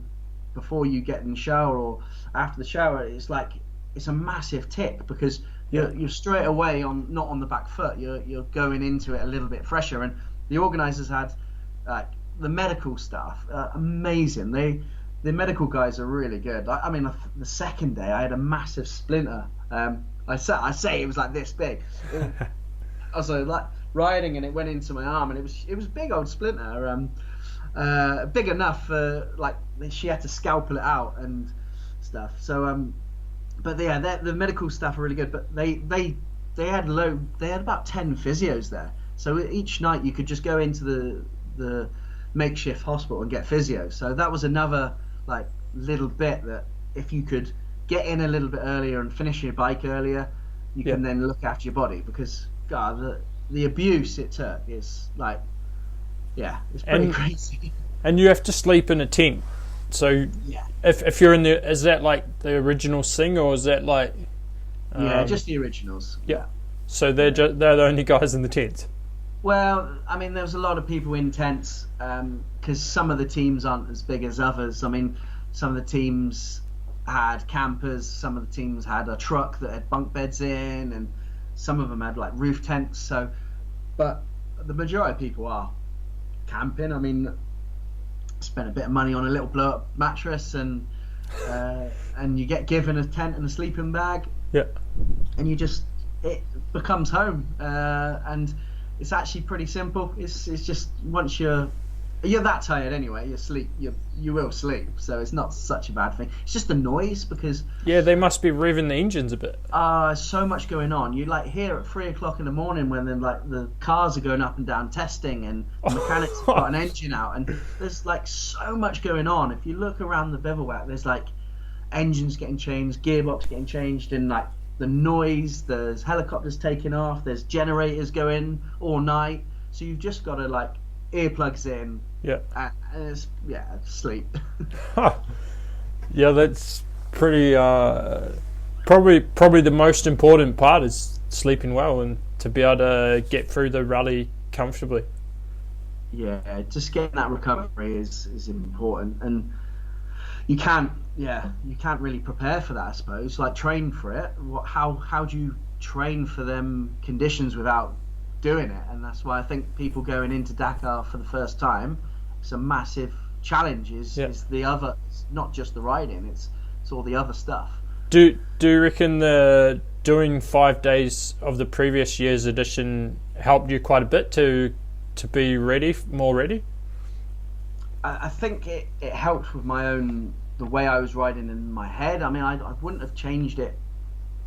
before you get in the shower or after the shower, it's like, it's a massive tick, because you're straight away not on the back foot, you're going into it a little bit fresher. And the organisers had the medical staff, amazing. The medical guys are really good. I mean, the second day I had a massive splinter. I say it was like this big. I was like riding and it went into my arm, and it was a big old splinter, big enough for, like, she had to scalpel it out and stuff. So but yeah, the medical staff are really good. But they had about 10 physios there. So each night you could just go into the makeshift hospital and get physio. So that was another like little bit, that if you could get in a little bit earlier and finish your bike earlier, you can then look after your body, because God, the abuse it took is like, it's pretty crazy. And you have to sleep in a tent. So if you're in the, is that like the original Sing, or is that like just the originals? So they're the only guys in the tent. Well, I mean, there was a lot of people in tents, because some of the teams aren't as big as others. I mean, some of the teams had campers, some of the teams had a truck that had bunk beds in, and some of them had like roof tents. So, but the majority of people are camping. I mean, spent a bit of money on a little blow up mattress, and you get given a tent and a sleeping bag, and it becomes home, and it's actually pretty simple. It's just, once you're that tired anyway, you will sleep, so it's not such a bad thing. It's just the noise, because they must be revving the engines a bit. So much going on. You like hear at 3 o'clock in the morning when then like the cars are going up and down testing, and the mechanics have got an engine out, and there's like so much going on. If you look around the bivouac, there's like engines getting changed, gearbox getting changed, and like the noise, there's helicopters taking off, there's generators going all night, so you've just got to like earplugs in, and sleep. That's pretty probably the most important part is sleeping well, and to be able to get through the rally comfortably. Just getting that recovery is important, and you can't really prepare for that, I suppose, like train for it. How do you train for them conditions without doing it? And that's why I think people going into Dakar for the first time, it's a massive challenge, is the other, it's not just the riding, it's all the other stuff. Do you reckon the doing 5 days of the previous year's edition helped you quite a bit to be more ready? I think it helped with the way I was riding in my head. I mean, I wouldn't have changed it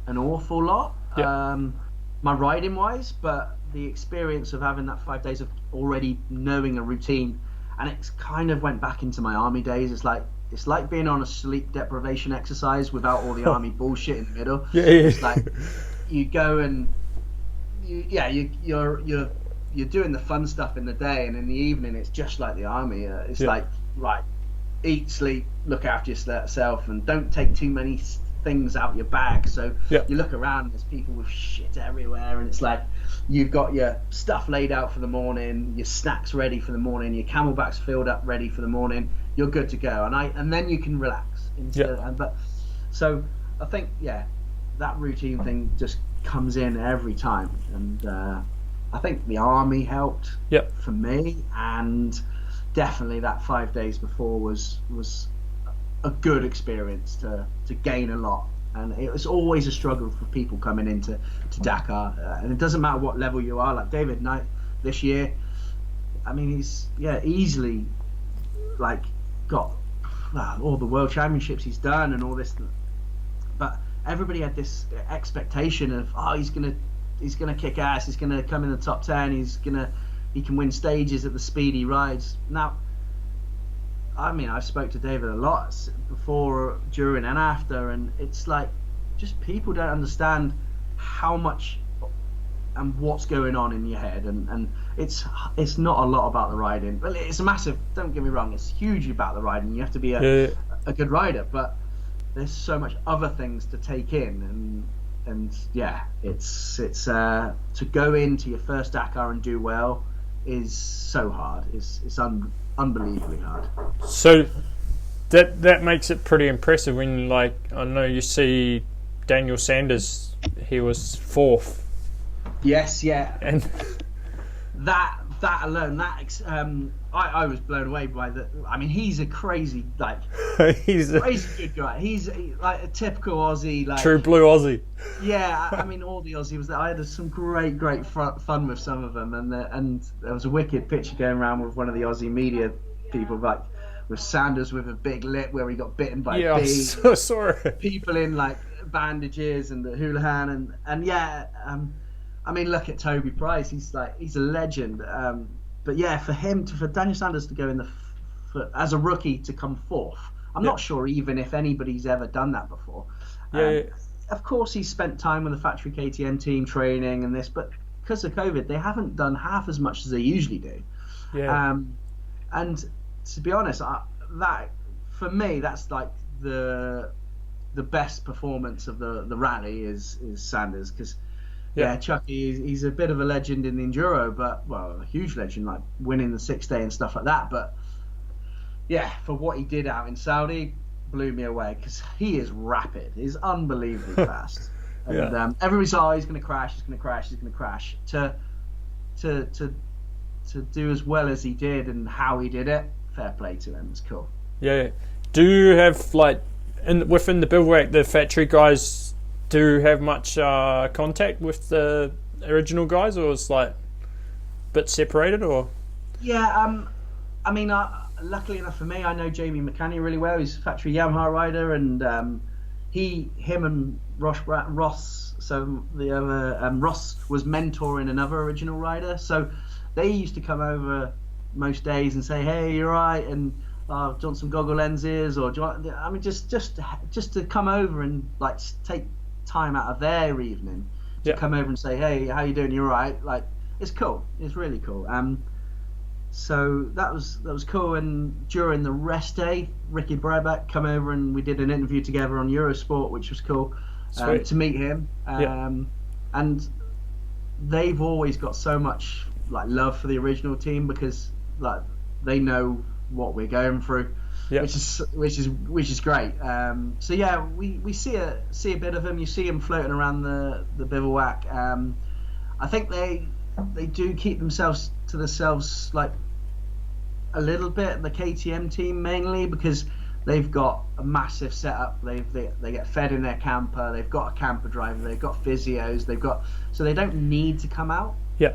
an awful lot, my riding wise, but the experience of having that 5 days of already knowing a routine, and it's kind of went back into my army days. It's like being on a sleep deprivation exercise without all the army bullshit in the middle. It's like you go and you're doing the fun stuff in the day, and in the evening it's just like the army. It's like, right, eat, sleep, look after yourself, and don't take too many things out your bag. So Yeah. you look around and there's people with shit everywhere, and it's like you've got your stuff laid out for the morning, your snacks ready for the morning, your camelbacks filled up ready for the morning. You're good to go, and then you can relax. So I think that routine thing just comes in every time, and I think the army helped for me, and definitely that 5 days before was a good experience to gain a lot. And it was always a struggle for people coming into Dakar, and it doesn't matter what level you are. Like David Knight this year, I mean, he's easily like got all the world championships he's done and all this, but everybody had this expectation of he's gonna kick ass, he's gonna come in the top 10, he can win stages at the speed he rides. Now, I mean, I've spoke to David a lot before, during, and after, and it's like just people don't understand how much and what's going on in your head, and it's not a lot about the riding, but it's a massive. Don't get me wrong, it's huge about the riding. You have to be a good rider, but there's so much other things to take in, and it's to go into your first Dakar and do well is so hard. It's unbelievably hard. So that makes it pretty impressive when, like, I know you see Daniel Sanders, he was 4th. Yes, yeah. And that alone, I was blown away by that. I mean, he's a crazy, like, he's a good guy. He's like a typical Aussie, like true blue Aussie. Yeah, I mean, all the Aussie was there. I had some great fun with some of them, and there was a wicked picture going around with one of the Aussie media people, like with Sanders with a big lip where he got bitten by a bee. I'm so sorry. People in like bandages and the Houlihan, and I mean, look at Toby Price. He's a legend. But yeah, for Daniel Sanders to go in as a rookie to come 4th, I'm not sure even if anybody's ever done that before. Of course, he's spent time with the factory KTM team training and this, but because of COVID, they haven't done half as much as they usually do. Yeah. And to be honest, that for me, that's like the best performance of the rally is Sanders, because. Yeah, Chucky, he's a bit of a legend in the enduro, but a huge legend, like winning the 6 day and stuff like that. But yeah, for what he did out in Saudi, blew me away, because he is rapid. He's unbelievably fast. And everybody's he's going to crash, he's going to crash, he's going to crash. To do as well as he did and how he did it, fair play to him. It's cool. Yeah. Do you have, like, within the bivouac, the factory guys do have much contact with the original guys, or it's like a bit separated, or? Yeah, I mean, luckily enough for me, I know Jamie McCanny really well. He's a factory Yamaha rider, and him and Ross, so the other Ross was mentoring another original rider, so they used to come over most days and say, "Hey, you're right," and do you want some goggle lenses, or do you want, I mean, just to come over and like take time out of their evening to come over and say, "Hey, how you doing? You're right." Like, it's cool. It's really cool. So that was cool. And during the rest day, Ricky Brebeck come over and we did an interview together on Eurosport, which was cool to meet him. And they've always got so much like love for the original team, because like they know what we're going through. Which is great. So yeah, we see a bit of him. You see him floating around the bivouac. I think they do keep themselves to themselves like a little bit. The KTM team mainly, because they've got a massive setup. They get fed in their camper. They've got a camper driver. They've got physios. So they don't need to come out. Yeah.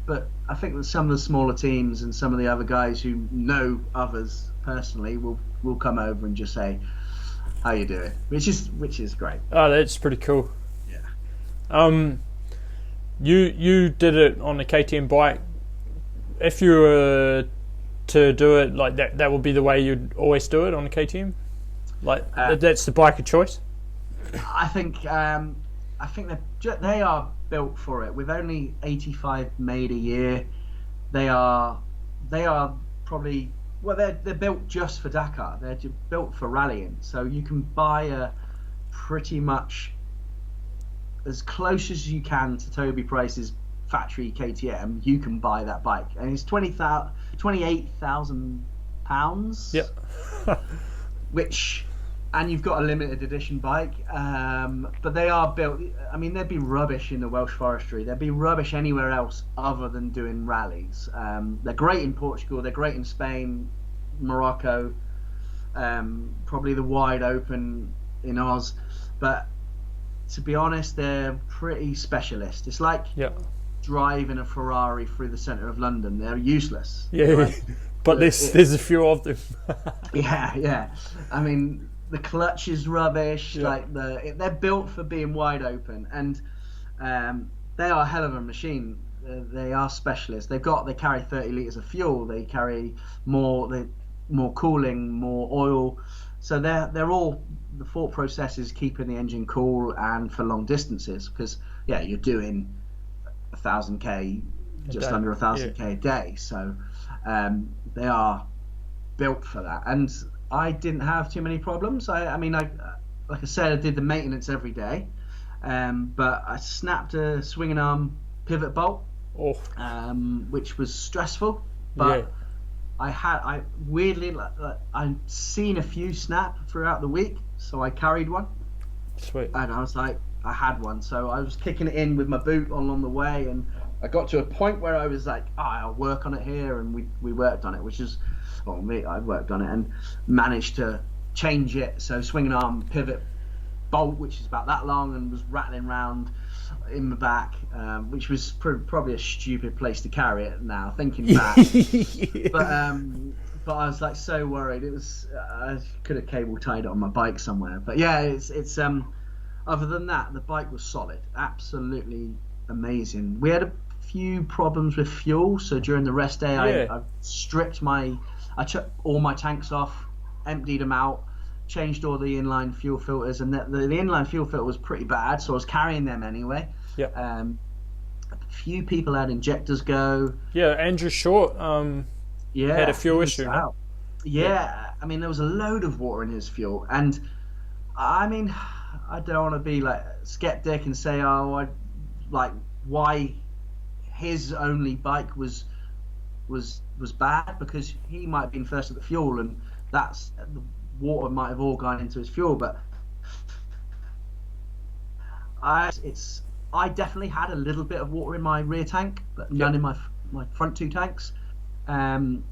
But I think that some of the smaller teams and some of the other guys who know others personally will come over and just say, "How you doing?" Which is great. Oh, that's pretty cool. Yeah. You did it on a KTM bike. If you were to do it like that would be the way you'd always do it on a KTM. Like that's the bike of choice. I think they are built for it. With only 85 made a year, they are probably. Well, they're built just for Dakar. They're built for rallying. So you can buy pretty much as close as you can to Toby Price's factory KTM. You can buy that bike, and it's £28,000. Yeah. Which, and you've got a limited edition bike, but they are built. I mean, they'd be rubbish in the Welsh Forestry. They'd be rubbish anywhere else other than doing rallies. They're great in Portugal. They're great in Spain, Morocco, probably the wide open in Oz. But to be honest, they're pretty specialist. It's like driving a Ferrari through the centre of London. They're useless. Yeah, like, but there's a few of them. yeah. I mean, the clutch is rubbish. Yeah. Like they're built for being wide open, and they are a hell of a machine. They are specialists. They carry 30 litres of fuel. They carry more cooling, more oil. So they're all, the thought process is keeping the engine cool and for long distances, because you're doing 1,000k, just under 1,000k a day. So they are built for that, and I didn't have too many problems. I mean, like I said, I did the maintenance every day, but I snapped a swinging arm pivot bolt, which was stressful. But I weirdly, I'd seen a few snap throughout the week, so I carried one. Sweet. And I was like, I had one, so I was kicking it in with my boot along the way, and I got to a point where I was like, I'll work on it here, and we worked on it, I worked on it and managed to change it. So swinging arm pivot bolt, which is about that long, and was rattling around in the back, which was probably a stupid place to carry it now, thinking back. But I was like so worried. It was I could have cable tied it on my bike somewhere. But yeah, it's other than that, the bike was solid, absolutely amazing. We had a few problems with fuel, so during the rest day I took all my tanks off, emptied them out, changed all the inline fuel filters, and the inline fuel filter was pretty bad, so I was carrying them anyway. A few people had injectors go. Andrew Short had a fuel issue. I mean, there was a load of water in his fuel, and I mean, I don't want to be like skeptic and say why his only bike was bad, because he might have been first at the fuel, and that's the water might have all gone into his fuel. But I definitely had a little bit of water in my rear tank, but none in my front two tanks. And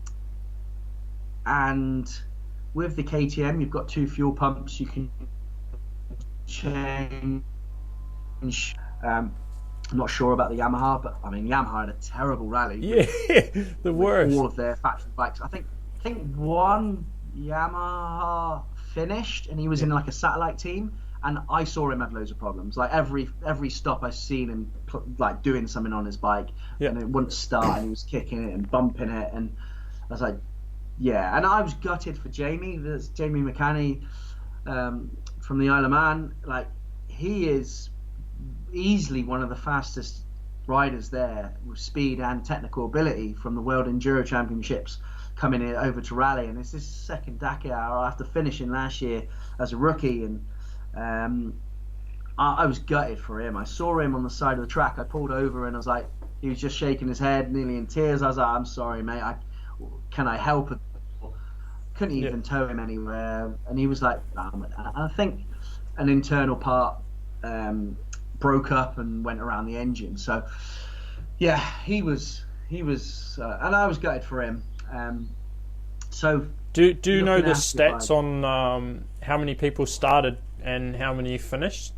with the KTM, you've got two fuel pumps. You can change. I'm not sure about the Yamaha, but I mean, Yamaha had a terrible rally. The worst. All of their factory bikes. I think one Yamaha finished, and he was in like a satellite team, and I saw him have loads of problems. Like every stop, I seen him like doing something on his bike, and it wouldn't start, and he was kicking it and bumping it, and I was like, and I was gutted for Jamie. There's Jamie McCanny from the Isle of Man. Like, he is easily one of the fastest riders there with speed and technical ability from the World Enduro Championships, coming in over to rally, and it's his second Dakar after finishing last year as a rookie. And I was gutted for him. I saw him on the side of the track. I pulled over, and I was like, he was just shaking his head, nearly in tears. I was like, I'm sorry, mate, can I help? Couldn't even tow him anywhere. And he was like, I think an internal part broke up and went around the engine. So he was and I was gutted for him. So do you know the stats on how many people started and how many finished?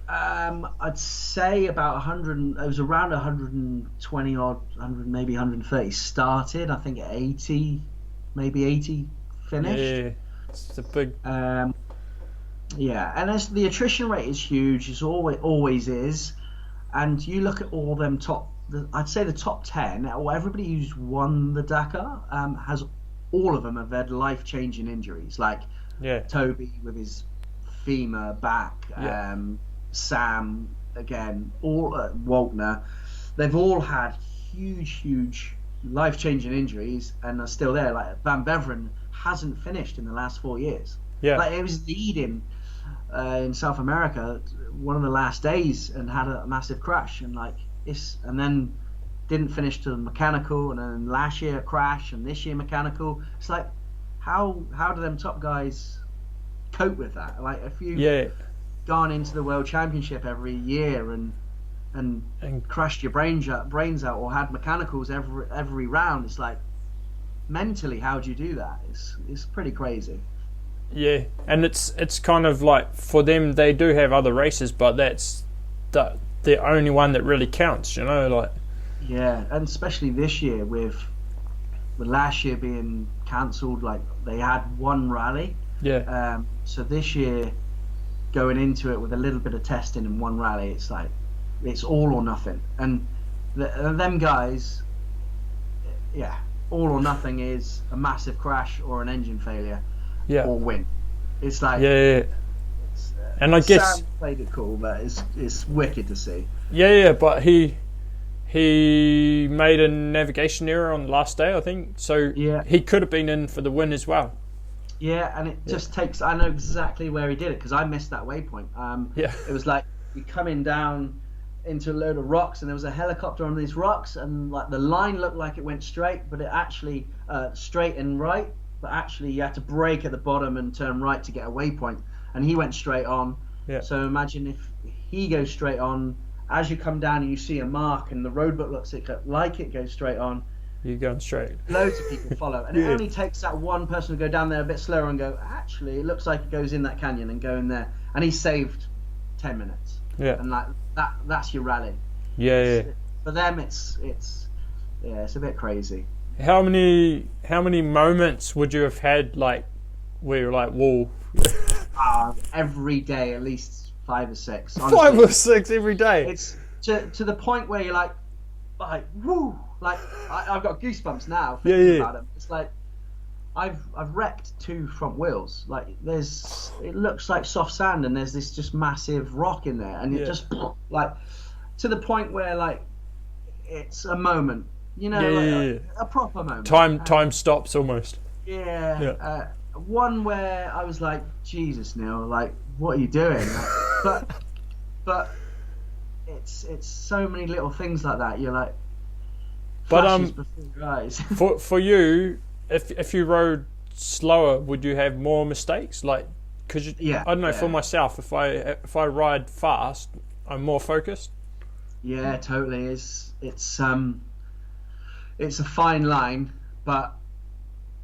I'd say about 100. It was around 120 odd, 100, maybe 130 started. I think 80, maybe 80 finished. Yeah, it's a big. And as the attrition rate is huge, it's always is. And you look at all them I'd say the top 10, or everybody who's won the Dakar, all of them have had life-changing injuries, like Toby with his femur back, Sam again, all Waltner. They've all had huge life-changing injuries and are still there. Like Van Beveren hasn't finished in the last 4 years. Like, it was leading. in South America one of the last days and had a massive crash, and then didn't finish to the mechanical, and then last year a crash, and this year mechanical. It's like, how do them top guys cope with that? Like, if you've gone into the World Championship every year and crashed your brains out, or had mechanicals every round, it's like, mentally, how do you do that? It's pretty crazy. Yeah, and it's kind of like, for them, they do have other races, but that's the only one that really counts, you know, like. Yeah, and especially this year with last year being cancelled, like they had one rally. Yeah. So this year, going into it with a little bit of testing and one rally, it's like, it's all or nothing. And them guys, yeah, all or nothing is a massive crash or an engine failure. Yeah. Or win. It's like, yeah. And I guess Sam played it cool, but it's wicked to see. Yeah, but he made a navigation error on the last day, I think. So he could have been in for the win as well. Yeah, and it just takes. I know exactly where he did it because I missed that waypoint. It was like you're coming down into a load of rocks, and there was a helicopter on these rocks, and like the line looked like it went straight, but it actually straight and right. But actually, you had to brake at the bottom and turn right to get a waypoint, and he went straight on. Yeah. So imagine if he goes straight on, as you come down and you see a mark, and the roadbook looks like it goes straight on. You're going straight. Loads of people follow, and it only takes that one person to go down there a bit slower and go, actually, it looks like it goes in that canyon, and go in there, and he saved 10 minutes. Yeah. And like that's your rally. Yeah. For them, it's a bit crazy. How many moments would you have had, like, where you're like, whoa? Every day, at least 5 or 6. Honestly. 5 or 6 every day. It's to the point where you're like woo, like I've got goosebumps now thinking about them. It's like I've wrecked 2 front wheels. Like it looks like soft sand, and there's this just massive rock in there, and it just like to the point where like it's a moment. You know, a proper moment. Time stops almost. Yeah. One where I was like, Jesus, Neil, like, what are you doing? but it's so many little things like that. You're like, flashes before your eyes. for you, if you rode slower, would you have more mistakes? Like, cause I don't know. For myself, if I ride fast, I'm more focused. Yeah, totally. It's a fine line, but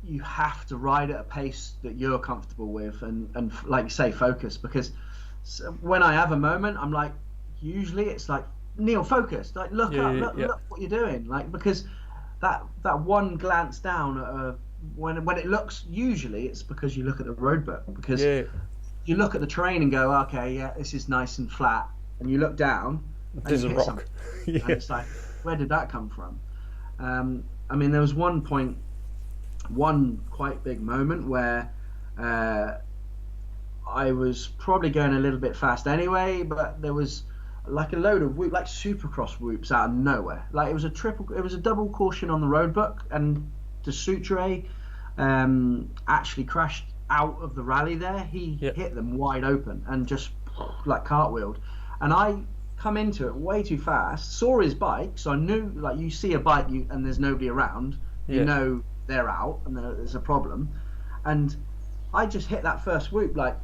you have to ride at a pace that you're comfortable with, and like you say, focus. Because when I have a moment, I'm like, usually it's like, Neil, focus. Like, look up, look what you're doing. Like, because that one glance down when it looks, usually it's because you look at the road book, because you look at the terrain and go, okay, this is nice and flat, and you look down, there's a rock. And it's like, where did that come from? I mean, there was one quite big moment where I was probably going a little bit fast anyway, but there was like a load of like supercross whoops out of nowhere. Like it was a double caution on the road book, and De Sutre actually crashed out of the rally there. He hit them wide open and just like cartwheeled, and I come into it way too fast, saw his bike, so I knew, like, you see a bike and there's nobody around, you know they're out and there's a problem, and I just hit that first whoop, like,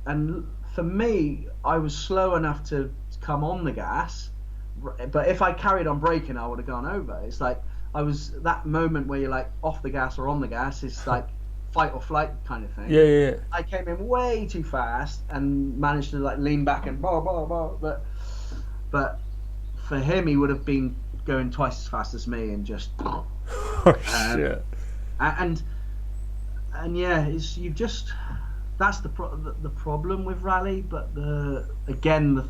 and for me, I was slow enough to come on the gas, but if I carried on braking, I would have gone over. It's like I was that moment where you're like off the gas or on the gas. It's like fight or flight kind of thing. Yeah. I came in way too fast and managed to like lean back and blah blah blah, but for him, he would have been going twice as fast as me and just. Shit. And you've just. That's the problem with rally, but the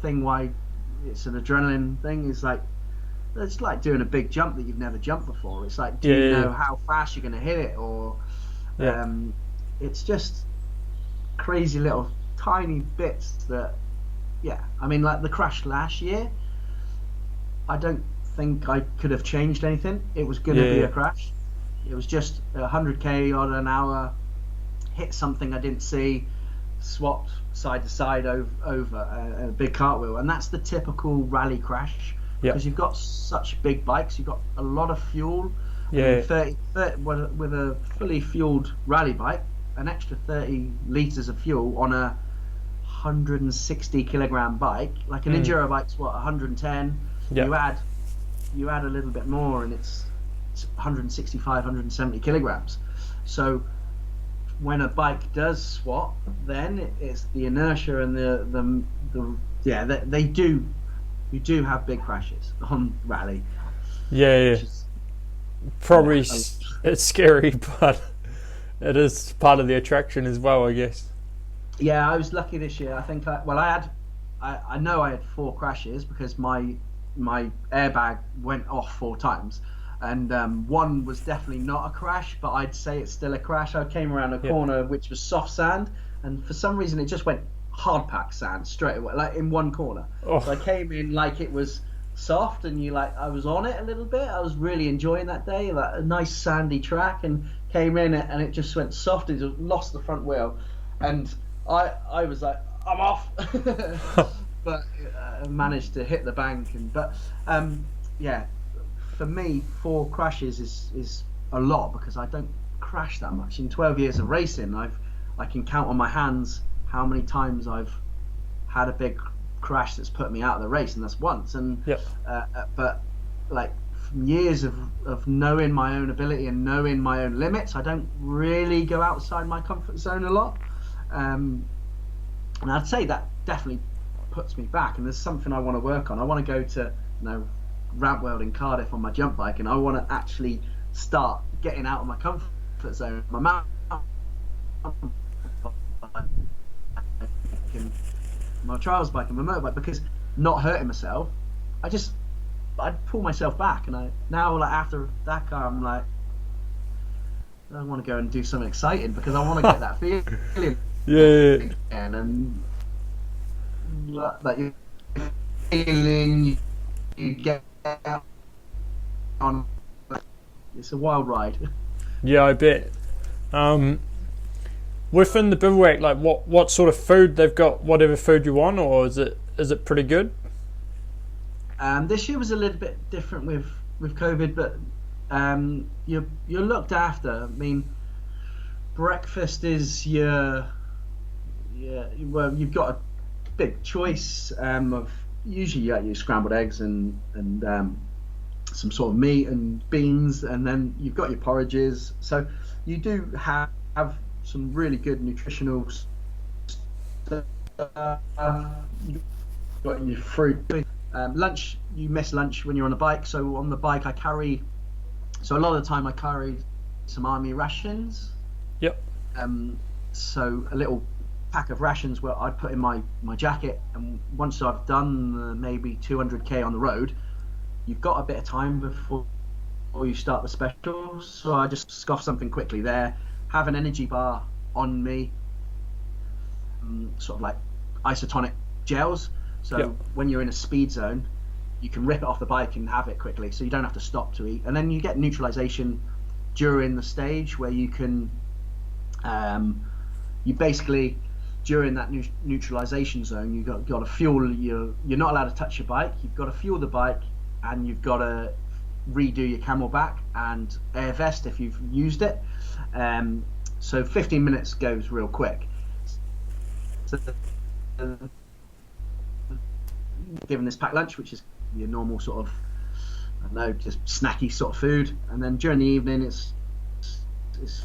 thing why it's an adrenaline thing is like, it's like doing a big jump that you've never jumped before. It's like, do you know how fast you're going to hit it, or it's just crazy little tiny bits that. Yeah, I mean, like the crash last year, I don't think I could have changed anything. It was going to be a crash. It was just 100k odd an hour, hit something I didn't see, swapped side to side over a big cartwheel, and that's the typical rally crash because you've got such big bikes, you've got a lot of fuel. Yeah. I mean, 30 with a fully fueled rally bike, an extra 30 litres of fuel on a 160 kilogram bike, like an enduro bike's what, 110. You add a little bit more, and it's 165, 170 kilograms. So when a bike does swap, then it's the inertia and you do have big crashes on rally. Yeah. Probably it's scary, but it is part of the attraction as well, I guess. Yeah, I was lucky this year. I think I know I had 4 crashes because my airbag went off 4 times, and one was definitely not a crash, but I'd say it's still a crash. I came around a corner which was soft sand, and for some reason it just went hard packed sand straight away, like in one corner. So I came in like it was soft, and I was on it a little bit. I was really enjoying that day, like a nice sandy track, and came in and it just went soft. It just lost the front wheel, and I was like, I'm off. But managed to hit the bank, for me 4 crashes is a lot because I don't crash that much. In 12 years of racing, I can count on my hands how many times I've had a big crash that's put me out of the race, and that's once. And but like from years of knowing my own ability and knowing my own limits, I don't really go outside my comfort zone a lot, and I'd say that definitely puts me back. And there's something I want to work on. I want to go to Ramp World in Cardiff on my jump bike, and I want to actually start getting out of my comfort zone. My mountain and my trials bike and my motorbike, because not hurting myself, I'd pull myself back. And now like after Dakar, I'm like, I want to go and do something exciting because I want to get that feeling. Yeah. And that feeling you get on, it's a wild ride. Yeah, I bet. Within the bivouac, like what sort of food they've got? Whatever food you want, or is it pretty good? This year was a little bit different with COVID, but you're looked after. I mean, breakfast is well, you've got a big choice of usually your scrambled eggs and some sort of meat and beans, and then you've got your porridges. So you do have some really good nutritional stuff. You've got your fruit. Lunch, you miss lunch when you're on the bike. So on the bike so a lot of the time I carry some army rations. Yep. So a little pack of rations where I'd put in my jacket, and once I've done maybe 200k on the road, you've got a bit of time before you start the specials. So I just scoff something quickly there, have an energy bar on me, sort of like isotonic gels. So when you're in a speed zone, you can rip it off the bike and have it quickly, so you don't have to stop to eat. And then you get neutralization during the stage where you can, you basically, during that neutralization zone, you've got to fuel. You're not allowed to touch your bike. You've got to fuel the bike, and you've got to redo your camelback and air vest if you've used it. So 15 minutes goes real quick. So, given this packed lunch, which is your normal sort of, I don't know, just snacky sort of food, and then during the evening it's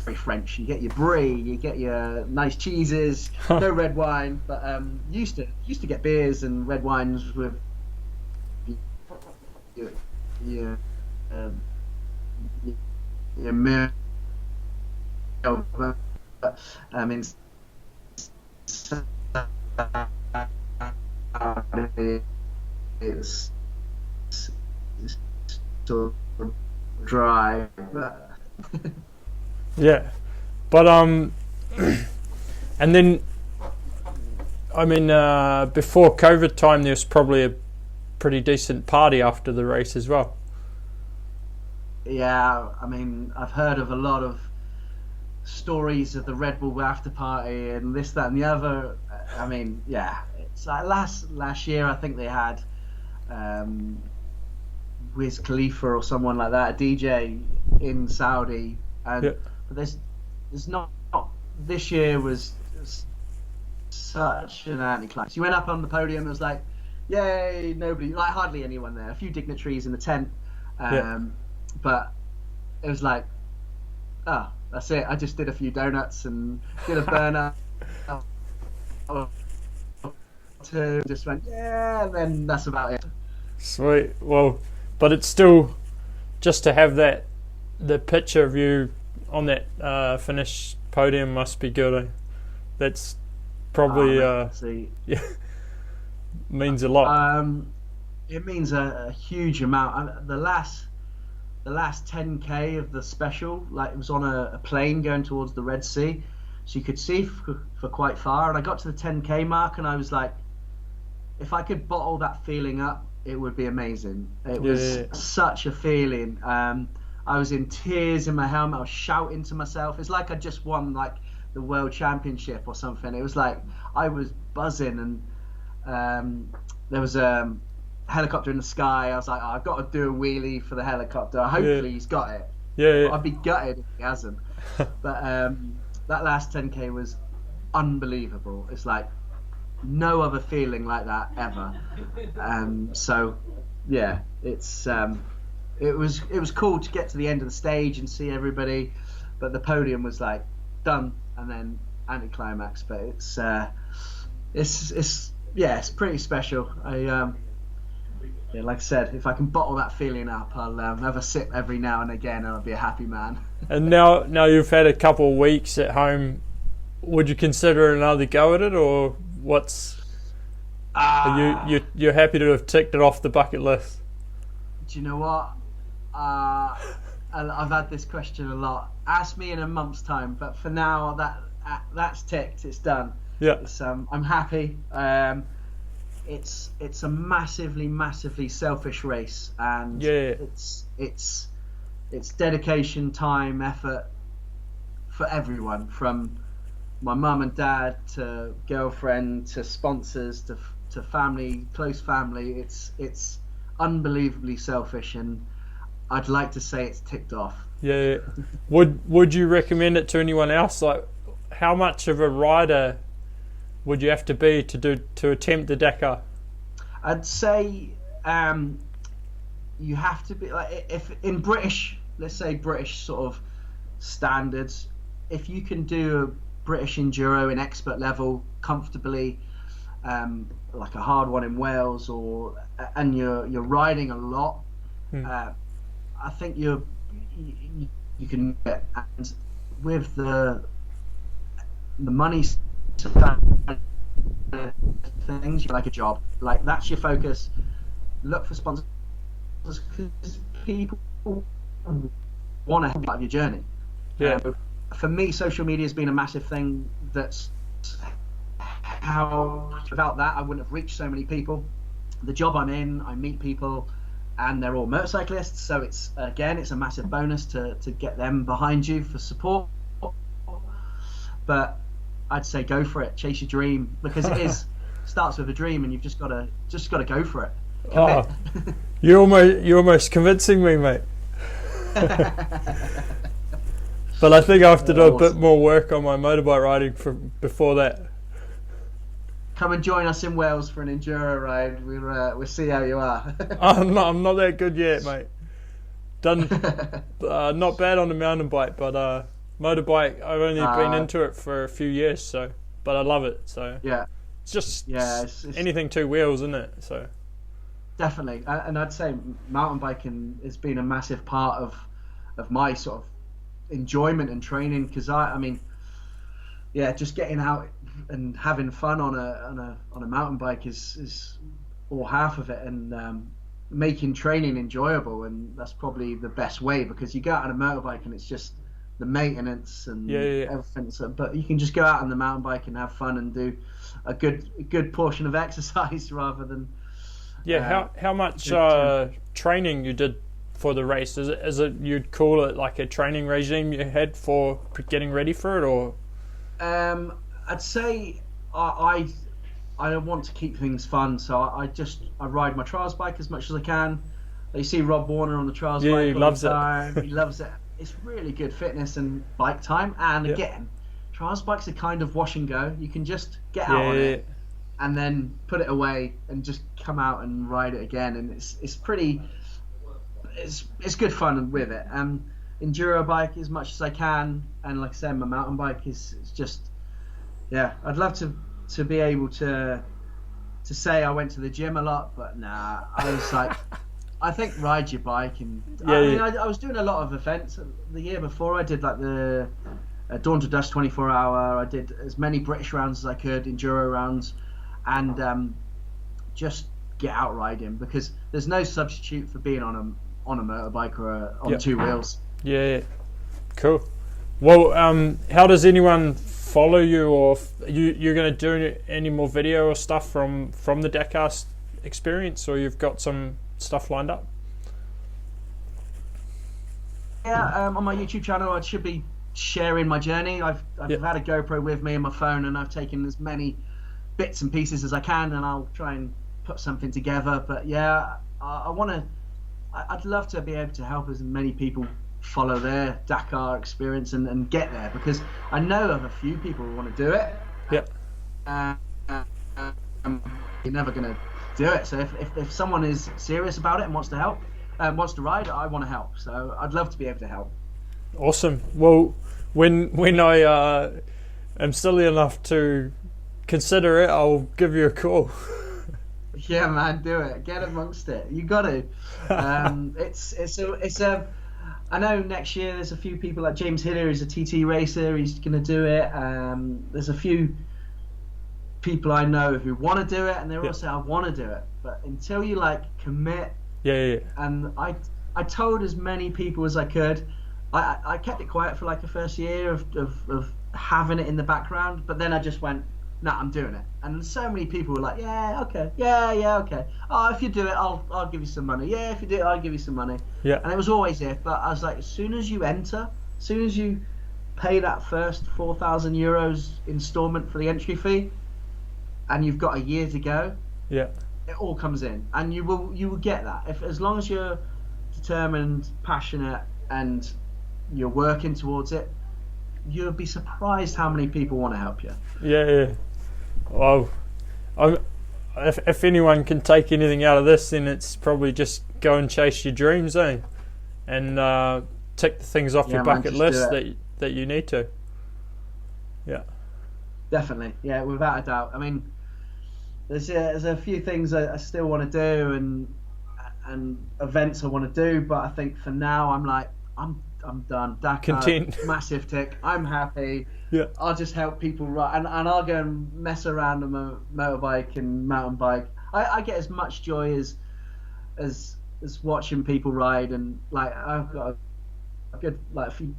very French. You get your brie, you get your nice cheeses, no red wine, but used to get beers and red wines with your meal. I mean, it's sort of dry. Yeah, but and then I mean, before COVID time, there was probably a pretty decent party after the race as well. Yeah, I mean, I've heard of a lot of stories of the Red Bull after party and this, that, and the other. I mean, yeah, it's like last year I think they had Wiz Khalifa or someone like that, a DJ in Saudi, and but there's not this year was such an anticlimax. You went up on the podium, it was like, yay, nobody, like hardly anyone there, a few dignitaries in the tent, but it was like, oh, that's it. I just did a few donuts and did a burner. Just went, yeah, and then that's about it. Sweet. Well, but it's still just to have the picture of you on that finish podium must be good. That's probably means a lot. It means a huge amount. The last 10k of the special, like it was on a plane going towards the Red Sea, so you could see for quite far. And I got to the 10k mark, and I was like, if I could bottle that feeling up, it would be amazing. It was such a feeling. I was in tears in my helmet. I was shouting to myself. It's like I just won like the world championship or something. It was like I was buzzing, and there was a helicopter in the sky. I was like, oh, I've got to do a wheelie for the helicopter. Hopefully he's got it. Yeah. I'd be gutted if he hasn't. But that last 10k was unbelievable. It's like no other feeling like that ever. So yeah, it was cool to get to the end of the stage and see everybody, but the podium was like done and then anticlimax. But it's pretty special. Like I said, if I can bottle that feeling up, I'll have a sip every now and again, and I'll be a happy man. And now you've had a couple of weeks at home. Would you consider another go at it, or what's? You're happy to have ticked it off the bucket list? Do you know what? I've had this question a lot. Ask me in a month's time, but for now that's ticked. It's done. Yeah. I'm happy. It's a massively selfish race, and it's dedication, time, effort for everyone, from my mum and dad to girlfriend to sponsors to family, close family. It's unbelievably selfish, and I'd like to say it's ticked off. Yeah. Would you recommend it to anyone else? Like, how much of a rider would you have to be to attempt the Dakar? I'd say you have to be like, if in British, let's say British sort of standards, if you can do a British enduro in expert level comfortably, like a hard one in Wales, and you're riding a lot, I think you can get, and with the money things, like a job, like that's your focus. Look for sponsors, because people want to help part of your journey. For me, social media has been a massive thing. That's how, without that, I wouldn't have reached so many people. The job I'm in, I meet people, and they're all motorcyclists, so it's a massive bonus to get them behind you for support. But I'd say go for it, chase your dream, because it starts with a dream, and you've just got to go for it. Oh, you're almost convincing me, mate. But I think I have to do a bit more work on my motorbike riding before that. Come and join us in Wales for an enduro ride. We'll see how you are. I'm not that good yet, mate. Done, not bad on the mountain bike, but motorbike, I've only been into it for a few years, but I love it. So yeah, it's just it's anything two wheels, isn't it? So definitely, and I'd say mountain biking has been a massive part of my sort of enjoyment and training, because I mean, just getting out and having fun on a mountain bike is all half of it, and making training enjoyable, and that's probably the best way, because you go out on a motorbike and it's just the maintenance and everything. So, but you can just go out on the mountain bike and have fun and do a good portion of exercise rather than how much training you did for the race? Is it you'd call it like a training regime you had for getting ready for it, or? I'd say I want to keep things fun, so I ride my trials bike as much as I can. You see Rob Warner on the trials bike he all loves the time. it. He loves it. It's really good fitness and bike time. And again, trials bikes are kind of wash and go. You can just get out on it and then put it away and just come out and ride it again. And it's good fun with it. Enduro bike as much as I can, and like I said, my mountain bike is just, I'd love to be able to say I went to the gym a lot, but nah, I was like, I think ride your bike. And I was doing a lot of events the year before. I did like the Dawn to Dusk 24-hour. I did as many British rounds as I could, enduro rounds, and just get out riding, because there's no substitute for being on a motorbike or on two wheels. Yeah, cool. Well, how does anyone follow you, or you're going to do any more video or stuff from the Dakar experience, or you've got some stuff lined up? On my YouTube channel I should be sharing my journey. I've had a GoPro with me and my phone, and I've taken as many bits and pieces as I can, and I'll try and put something together. But I'd love to be able to help as many people follow their Dakar experience and get there, because I know of a few people who want to do it. You're never going to do it. So if someone is serious about it and wants to help, wants to ride, I want to help. So I'd love to be able to help. Awesome. Well, when I am silly enough to consider it, I'll give you a call. Yeah, man, do it. Get amongst it. You got to. It's a. I know next year there's a few people like James Hiller, who's a TT racer. He's going to do it. There's a few people I know who want to do it, and they're all saying I want to do it. But until you commit, and I told as many people as I could. I kept it quiet for the first year of having it in the background, but then I just went, nah, I'm doing it. And so many people were like, yeah, okay. Oh, if you do it, I'll give you some money. Yeah, if you do it, I'll give you some money. Yeah. And it was always if, but I was like, as soon as you enter, as soon as you pay that first 4,000 euros installment for the entry fee, and you've got a year to go, it all comes in, and you will get that. As long as you're determined, passionate, and you're working towards it, you'll be surprised how many people want to help you. Well, if anyone can take anything out of this, then it's probably just go and chase your dreams, and tick the things off your bucket list that you need to. Definitely, without a doubt. I mean, there's a few things I still want to do, and events I want to do, but I think for now I'm done. Dakar, content. Massive tick. I'm happy. I'll just help people ride, and I'll go and mess around on a motorbike and mountain bike. I get as much joy as watching people ride, and I've got a good few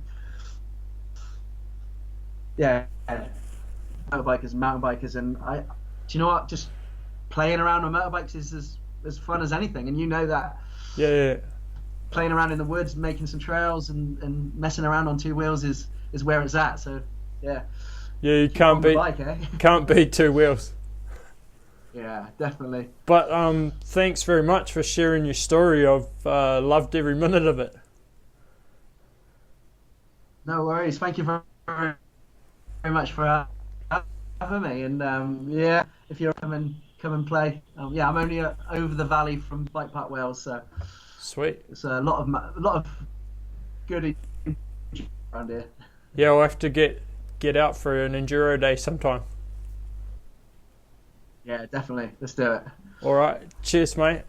motorbikers, mountain bikers, and do you know what? Just playing around on motorbikes is as fun as anything, and you know that. Playing around in the woods, making some trails, and messing around on two wheels is where it's at. So you can't beat can't beat two wheels. Yeah, definitely. But thanks very much for sharing your story. I've loved every minute of it. No worries. Thank you very, very much for having me. And if you're come and play, I'm only over the valley from Bike Park Wales, so. Sweet. It's a lot of good around here. Yeah, we'll have to get out for an enduro day sometime. Yeah, definitely. Let's do it. All right. Cheers, mate.